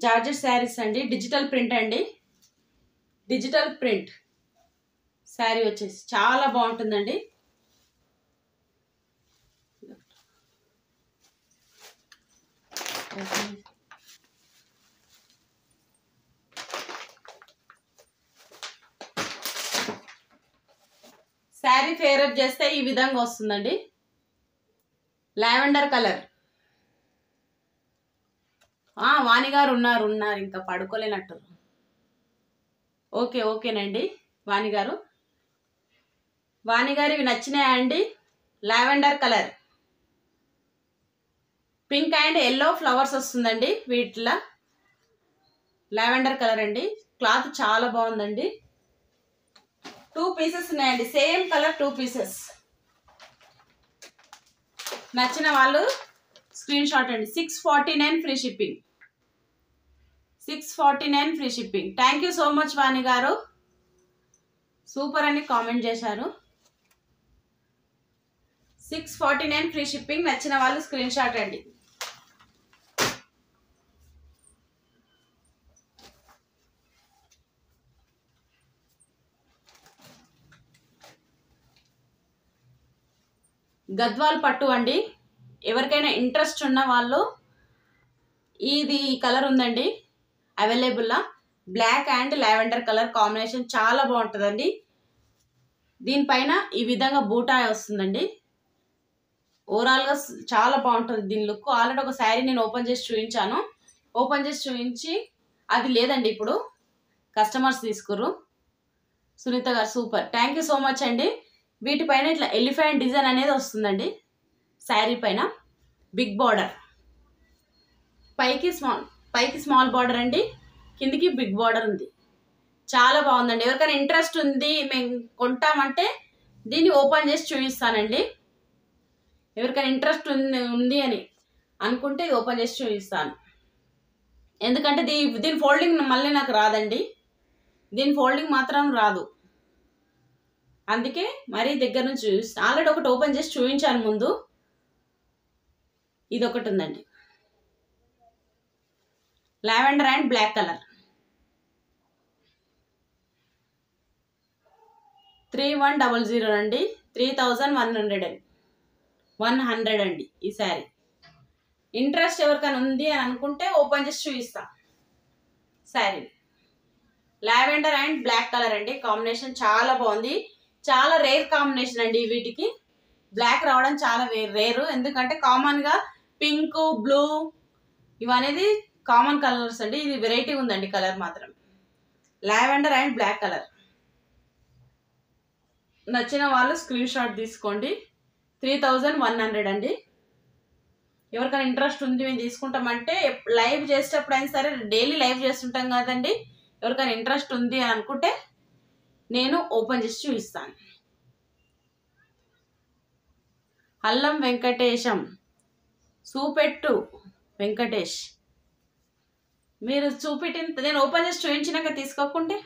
Speaker 1: జార్జెట్ శారీస్ అండి, డిజిటల్ ప్రింట్ అండి. డిజిటల్ ప్రింట్ శారీ వచ్చేసి చాలా బాగుంటుందండి. శారీ ఫేరప్ చేస్తే ఈ విధంగా వస్తుందండి. Lavender colour. వాణి గారు ఉన్నారు ఇంకా పడుకోలేనట్టు. ఓకేనండి వాణి గారు. వాణి గారు ఇవి నచ్చినాయా అండి? Lavender colour, pink and yellow flowers వస్తుందండి వీటిలో. లావెండర్ కలర్ అండి. క్లాత్ చాలా బాగుందండి. 2 పీసెస్ ఉన్నాయండి, సేమ్ కలర్ 2 పీసెస్. నచ్చిన వాళ్ళు స్క్రీన్ షాట్ అండి. 649 free shipping. 649 free shipping. Thank you so much Vani గారు, సూపర్ అని కామెంట్ చేశారు. 649 ఫ్రీ షిప్పింగ్. నచ్చిన వాళ్ళు స్క్రీన్ షాట్ అండి. గద్వాల్ పట్టు అండి. ఎవరికైనా ఇంట్రెస్ట్ ఉన్న వాళ్ళు ఇది కలర్ ఉందండి అవైలబుల్లా. Black and lavender colour combination చాలా బాగుంటుందండి. దీనిపైన ఈ విధంగా బూటా వస్తుందండి. ఓవరాల్గా చాలా బాగుంటుంది దీని లుక్. ఆల్రెడీ ఒక శారీ నేను ఓపెన్ చేసి చూపించాను. ఓపెన్ చేసి చూపించి అది లేదండి, ఇప్పుడు కస్టమర్స్ తీసుకుర్రు. సునీత గారు super, thank you so much అండి. వీటిపైన ఇట్లా ఎలిఫెంట్ డిజైన్ అనేది వస్తుందండి. శారీ పైన బిగ్ బార్డర్, పైకి స్మాల్ బార్డర్ అండి, కిందికి బిగ్ బార్డర్ ఉంది. చాలా బాగుందండి. ఎవరికైనా ఇంట్రెస్ట్ ఉంది మేము కొంటామంటే దీన్ని ఓపెన్ చేసి చూపిస్తానండి. ఎవరికైనా ఇంట్రెస్ట్ ఉంది అని అనుకుంటే ఇది ఓపెన్ చేసి చూపిస్తాను. ఎందుకంటే దీని ఫోల్డింగ్ మళ్ళీ నాకు రాదండి. దీని ఫోల్డింగ్ మాత్రం రాదు, అందుకే మరీ దగ్గర నుంచి చూపిస్తాను. ఆల్రెడీ ఒకటి ఓపెన్ చేసి చూపించాను ముందు. ఇది ఒకటి ఉందండి, లావెండర్ అండ్ బ్లాక్ కలర్. 3100 అండి. 3100 అండి ఈ శారీ. ఇంట్రెస్ట్ ఎవరికైనా ఉంది అని అనుకుంటే ఓపెన్ చేసి చూపిస్తా sari. Lavender and black colour అండి, కాంబినేషన్ చాలా బాగుంది. చాలా రేర్ కాంబినేషన్ అండి. వీటికి బ్లాక్ రావడం చాలా రేరు, ఎందుకంటే కామన్గా పింక్, బ్లూ ఇవనేది కామన్ కలర్స్ అండి. ఇది వెరైటీ ఉందండి కలర్ మాత్రం. Lavender and black colour. నచ్చిన వాళ్ళు స్క్రీన్ షాట్ తీసుకోండి. 3100 అండి. ఎవరికైనా ఇంట్రెస్ట్ ఉంది మేము తీసుకుంటామంటే లైవ్ చేసేటప్పుడైనా సరే, డైలీ లైవ్ చేస్తుంటాం కదండి. ఎవరికైనా ఇంట్రెస్ట్ ఉంది అని అనుకుంటే నేను ఓపెన్ చేసి చూపిస్తాను. అల్లం వెంకటేశం, చూపెట్టు వెంకటేష్. మీరు చూపెట్టిన నేను ఓపెన్ చేసి చూపించినాక తీసుకోకుంటే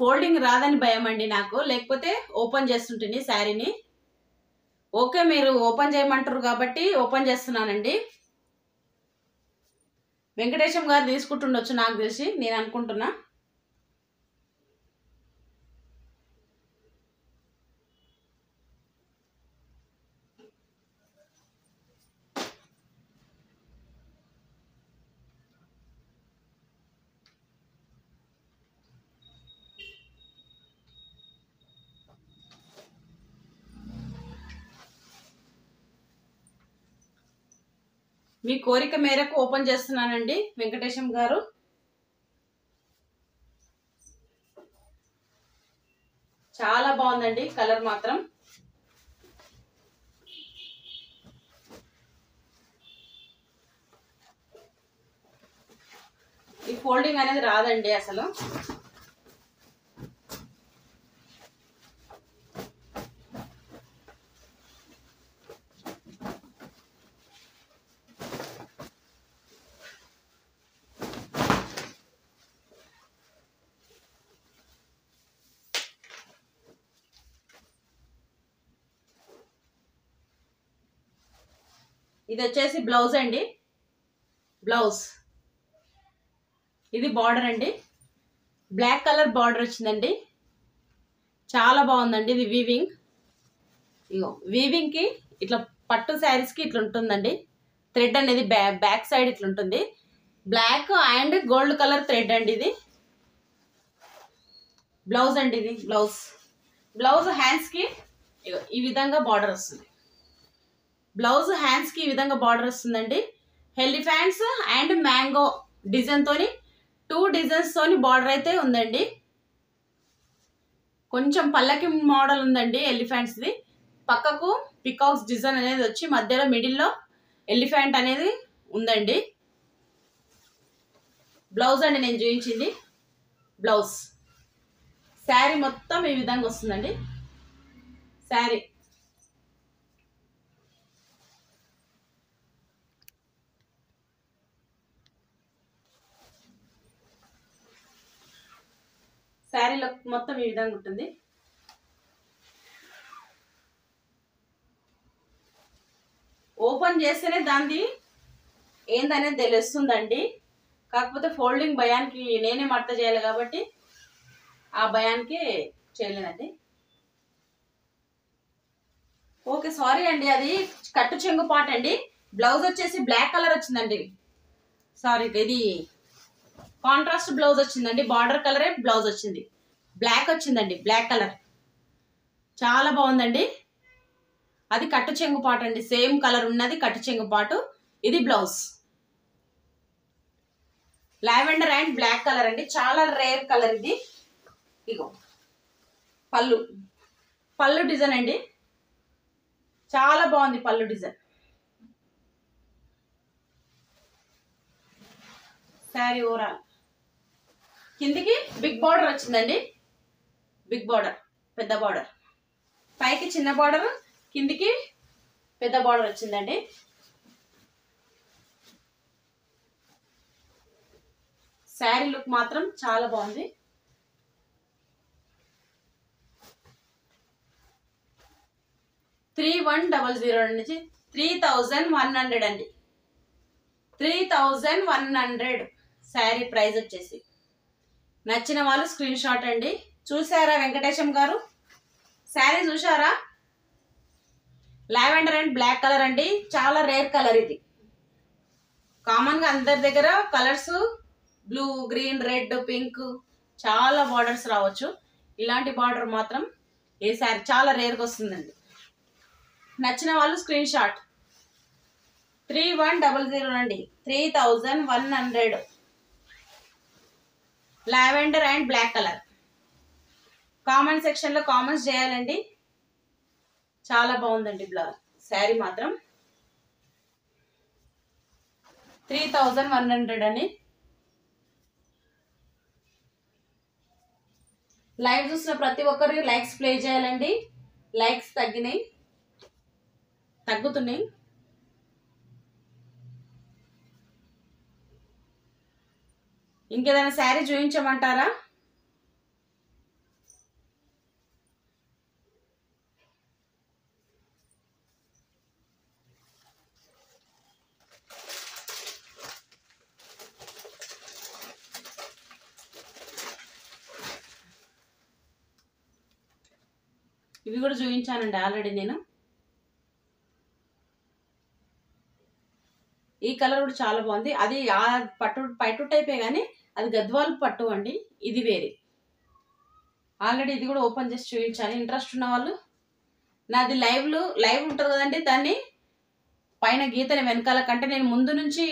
Speaker 1: ఫోల్డింగ్ రాదని భయం అండి నాకు, లేకపోతే ఓపెన్ చేస్తుంటుంది శారీని. ఓకే, మీరు ఓపెన్ చేయమంటారు కాబట్టి ఓపెన్ చేస్తున్నానండి. వెంకటేశం గారు తీసుకుంటుండొచ్చు నాకు తెలిసి, నేను అనుకుంటున్నా. మీ కోరిక మేరకు ఓపెన్ చేస్తున్నానండి వెంకటేశం గారు. చాలా బాగుందండి కలర్ మాత్రం. ఈ ఫోల్డింగ్ అనేది రాదండి అసలు. ఇది వచ్చేసి బ్లౌజ్ అండి, బ్లౌజ్. ఇది బార్డర్ అండి, బ్లాక్ కలర్ బార్డర్ వచ్చిందండి, చాలా బాగుందండి. ఇది వీవింగ్, ఇగో వీవింగ్కి ఇట్లా పట్టు శారీస్కి ఇట్లా ఉంటుందండి. థ్రెడ్ అనేది బ్యాక్ సైడ్ ఇట్లా ఉంటుంది. Black and gold colour thread అండి. ఇది బ్లౌజ్ అండి, ఇది బ్లౌజ్. బ్లౌజ్ హ్యాండ్స్కి ఈ విధంగా బార్డర్ వస్తుంది. బ్లౌజ్ హ్యాండ్స్కి ఈ విధంగా బార్డర్ వస్తుందండి. ఎలిఫెంట్స్ అండ్ మ్యాంగో డిజైన్ తోని 2 డిజైన్స్ తోని బార్డర్ అయితే ఉందండి. కొంచెం పల్లకి మోడల్ ఉందండి ఎలిఫెంట్స్ది. పక్కకు పికాక్స్ డిజైన్ అనేది వచ్చి మధ్యలో మిడిల్లో ఎలిఫెంట్ అనేది ఉందండి. బ్లౌజ్ అండి నేను చూపించింది బ్లౌజ్. శారీ మొత్తం ఈ విధంగా వస్తుందండి. శారీ శారీలో మొత్తం ఈ విధంగా ఉంటుంది. ఓపెన్ చేస్తేనే దాన్ని ఏందనేది తెలుస్తుందండి. కాకపోతే ఫోల్డింగ్ భయానికి నేనే మడత చేయాలి కాబట్టి ఆ భయానికి చేయలేదండి. ఓకే, సారీ అండి, అది కట్టు చెంగు పాట అండి. బ్లౌజ్ వచ్చేసి బ్లాక్ కలర్ వచ్చిందండి. సారీ, ఇది కాంట్రాస్ట్ బ్లౌజ్ వచ్చిందండి. బార్డర్ కలరే బ్లౌజ్ వచ్చింది, బ్లాక్ వచ్చిందండి, బ్లాక్ కలర్ చాలా బాగుందండి. అది కట్టు చెంగు పాటు అండి, సేమ్ కలర్ ఉన్నది కట్టు చెంగు పాటు. ఇది blouse lavender and black colour అండి, చాలా రేర్ కలర్ ఇది. ఇగో పళ్ళు, పళ్ళు డిజైన్ అండి, చాలా బాగుంది పళ్ళు డిజైన్. శారీ ఓవరాల్ కిందికి బిగ్ బార్డర్ వచ్చిందండి, బిగ్ బార్డర్, పెద్ద బార్డర్. పైకి చిన్న బార్డర్, కిందికి పెద్ద బార్డర్ వచ్చిందండి. శారీ లుక్ మాత్రం చాలా బాగుంది. $3100 నుంచి 3100 అండి, 3100 శారీ ప్రైస్ వచ్చేసి. నచ్చిన వాళ్ళు స్క్రీన్ షాట్ అండి. చూసారా వెంకటేశం గారు, శారీ చూసారా? లావెండర్ అండ్ బ్లాక్ కలర్ అండి, చాలా రేర్ కలర్ ఇది. కామన్గా అందరి దగ్గర colours blue, green, red, pink చాలా బార్డర్స్ రావచ్చు. ఇలాంటి బార్డర్ మాత్రం ఏ శారీ చాలా రేర్గా వస్తుందండి. నచ్చిన వాళ్ళు స్క్రీన్ షాట్. 3100 అండి, 3100 lavender and black colour. Comment సెక్షన్లో కామెంట్స్ చేయాలండి. చాలా బాగుందండి బ్లౌజ్. శారీ మాత్రం 3100 అని. లైవ్ చూసిన ప్రతి ఒక్కరికి లైక్స్ ప్లే చేయాలండి. లైక్స్ తగ్గుతున్నాయి. ఇంకేదైనా శారీ చూపించమంటారా? ఇవి కూడా చూపించానండి ఆల్రెడీ నేను. ఈ కలర్ కూడా చాలా బాగుంది. అది ఆ పట్టు టైపే కానీ అది గద్వాల్ పట్టు అండి, ఇది వేరే. ఆల్రెడీ ఇది కూడా ఓపెన్ చేసి చూపించాను. ఇంట్రెస్ట్ ఉన్న వాళ్ళు నాది లైవ్ ఉంటుంది కదండి, దాన్ని పైన గీతని వెనకాల కంటే నేను ముందు నుంచి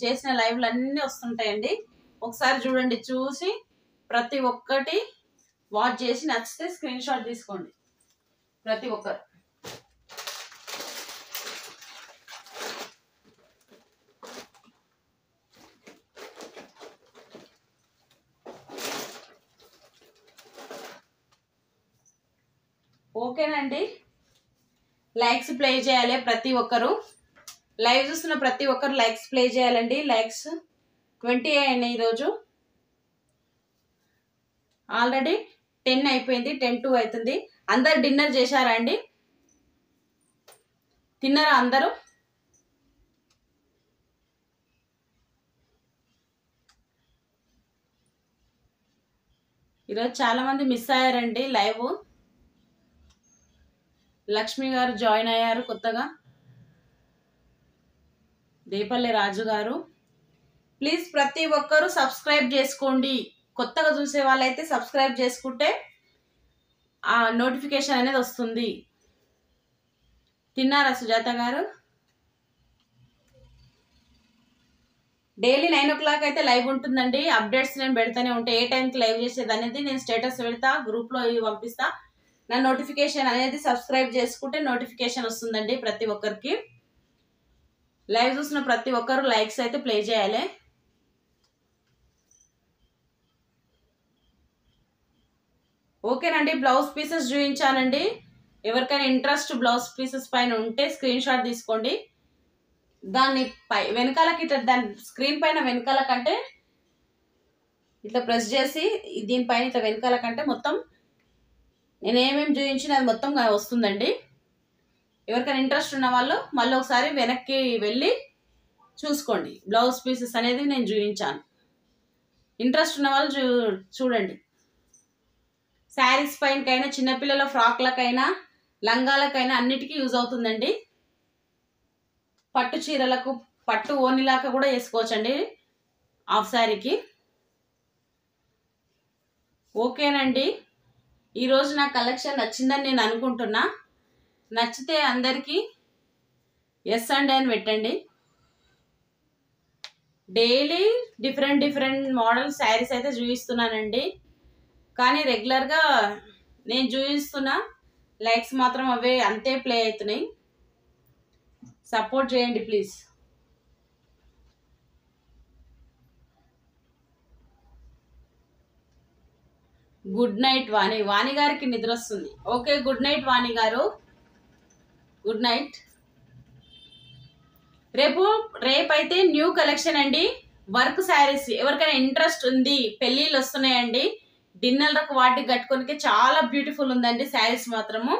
Speaker 1: చేసిన లైవ్లు అన్నీ వస్తుంటాయండి. ఒకసారి చూడండి, చూసి ప్రతి ఒక్కటి వాచ్ చేసి నచ్చితే స్క్రీన్ షాట్ తీసుకోండి ప్రతి ఒక్కరు. ఓకేనండి, లైక్స్ ప్లే చేయాలి ప్రతి ఒక్కరు. లైవ్ చూస్తున్న ప్రతి ఒక్కరు లైక్స్ ప్లే చేయాలండి. లైక్స్ 20 అయినాయి ఈరోజు. ఆల్రెడీ 10 అయిపోయింది, 10-2 అవుతుంది. అందరు డిన్నర్ చేశారా అండి? తిన్నారా అందరూ? ఈరోజు చాలా మంది మిస్ అయ్యారండి లైవ్. లక్ష్మి గారు జాయిన్ అయ్యారు కొత్తగా, దేపల్లి రాజు గారు. ప్లీజ్ ప్రతి ఒక్కరూ సబ్స్క్రైబ్ చేసుకోండి. కొత్తగా చూసే వాళ్ళైతే సబ్స్క్రైబ్ చేసుకుంటే ఆ నోటిఫికేషన్ అనేది వస్తుంది. తిన్నారా సుజాత గారు? డైలీ 9 o'clock అయితే లైవ్ ఉంటుందండి. అప్డేట్స్ నేను పెడతానే ఉంటాయి. ఏ టైంకి లైవ్ చేసేది అనేది నేను స్టేటస్ పెడతా, గ్రూప్లో పంపిస్తా. నా నోటిఫికేషన్ అనేది సబ్స్క్రైబ్ చేసుకుంటే నోటిఫికేషన్ వస్తుందండి ప్రతి ఒక్కరికి. లైవ్ చూసిన ప్రతి ఒక్కరు లైక్స్ అయితే ప్లే చేయాలి. ఓకేనండి, బ్లౌజ్ పీసెస్ చూపించానండి. ఎవరికైనా ఇంట్రెస్ట్ బ్లౌజ్ పీసెస్ పైన ఉంటే స్క్రీన్ షాట్ తీసుకోండి. దాన్ని వెనకాలకి ఇట్లా దాని స్క్రీన్ పైన వెనకాల కంటే ఇట్లా ప్రెస్ చేసి దీనిపైన ఇట్లా వెనకాల కంటే మొత్తం నేను ఏమేమి చూపించిన అది మొత్తం వస్తుందండి. ఎవరికైనా ఇంట్రెస్ట్ ఉన్న వాళ్ళు మళ్ళీ ఒకసారి వెనక్కి వెళ్ళి చూసుకోండి. బ్లౌజ్ పీసెస్ అనేది నేను చూపించాను. ఇంట్రెస్ట్ ఉన్న వాళ్ళు చూడండి. శారీస్ పైనకైనా, చిన్నపిల్లల ఫ్రాక్లకైనా, లంగాలకైనా అన్నిటికీ యూజ్ అవుతుందండి. పట్టు చీరలకు, పట్టు ఓనిలాక కూడా వేసుకోవచ్చండి హాఫ్ శారీకి. ఓకేనండి, ఈరోజు నా కలెక్షన్ నచ్చిందని నేను అనుకుంటున్నా. నచ్చితే అందరికీ ఎస్ అండ్ అని పెట్టండి. డైలీ డిఫరెంట్ మోడల్ శారీస్ అయితే చూపిస్తున్నానండి. కానీ రెగ్యులర్గా నేను చూపిస్తున్న లైక్స్ మాత్రం అవే అంతే ప్లే అవుతున్నాయి. సపోర్ట్ చేయండి ప్లీజ్. గుడ్ నైట్ వాణి. వాణి గారికి నిద్ర వస్తుంది. ఓకే, గుడ్ నైట్ వాణి గారు, గుడ్ నైట్. రేపైతే న్యూ కలెక్షన్ అండి, వర్క్ శారీస్. ఎవరికైనా ఇంట్రెస్ట్ ఉంది, పెళ్ళిళ్ళు వస్తున్నాయండి, డిన్నర్లకు వాటికి కట్టుకోనికి చాలా బ్యూటిఫుల్ ఉందండి శారీస్ మాత్రము.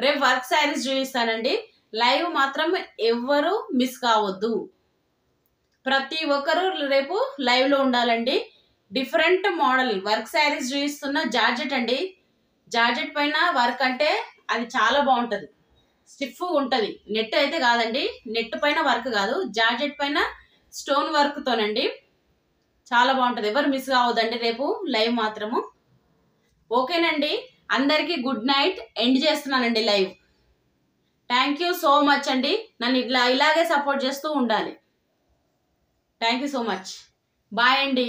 Speaker 1: రేపు వర్క్ శారీస్ చూపిస్తానండి. లైవ్ మాత్రం ఎవ్వరు మిస్ కావద్దు. ప్రతి ఒక్కరు రేపు లైవ్ లో ఉండాలండి. డిఫరెంట్ మోడల్ వర్క్ శారీస్ చూపిస్తున్న. జార్జెట్ అండి, జార్జెట్ పైన వర్క్ అంటే అది చాలా బాగుంటది. స్టిఫ్ ఉంటది, నెట్ అయితే కాదండి. నెట్ పైన వర్క్ కాదు, జార్జెట్ పైన స్టోన్ వర్క్ తోనండి. చాలా బాగుంటది. ఎవరు మిస్ కావద్దండి రేపు లైవ్ మాత్రము. ఓకేనండి, అందరికీ గుడ్ నైట్. ఎండ్ చేస్తున్నానండి live. Thank you so much అండి. నన్ను ఇలాగే సపోర్ట్ చేస్తూ ఉండాలి. Thank you so much. Bye అండి.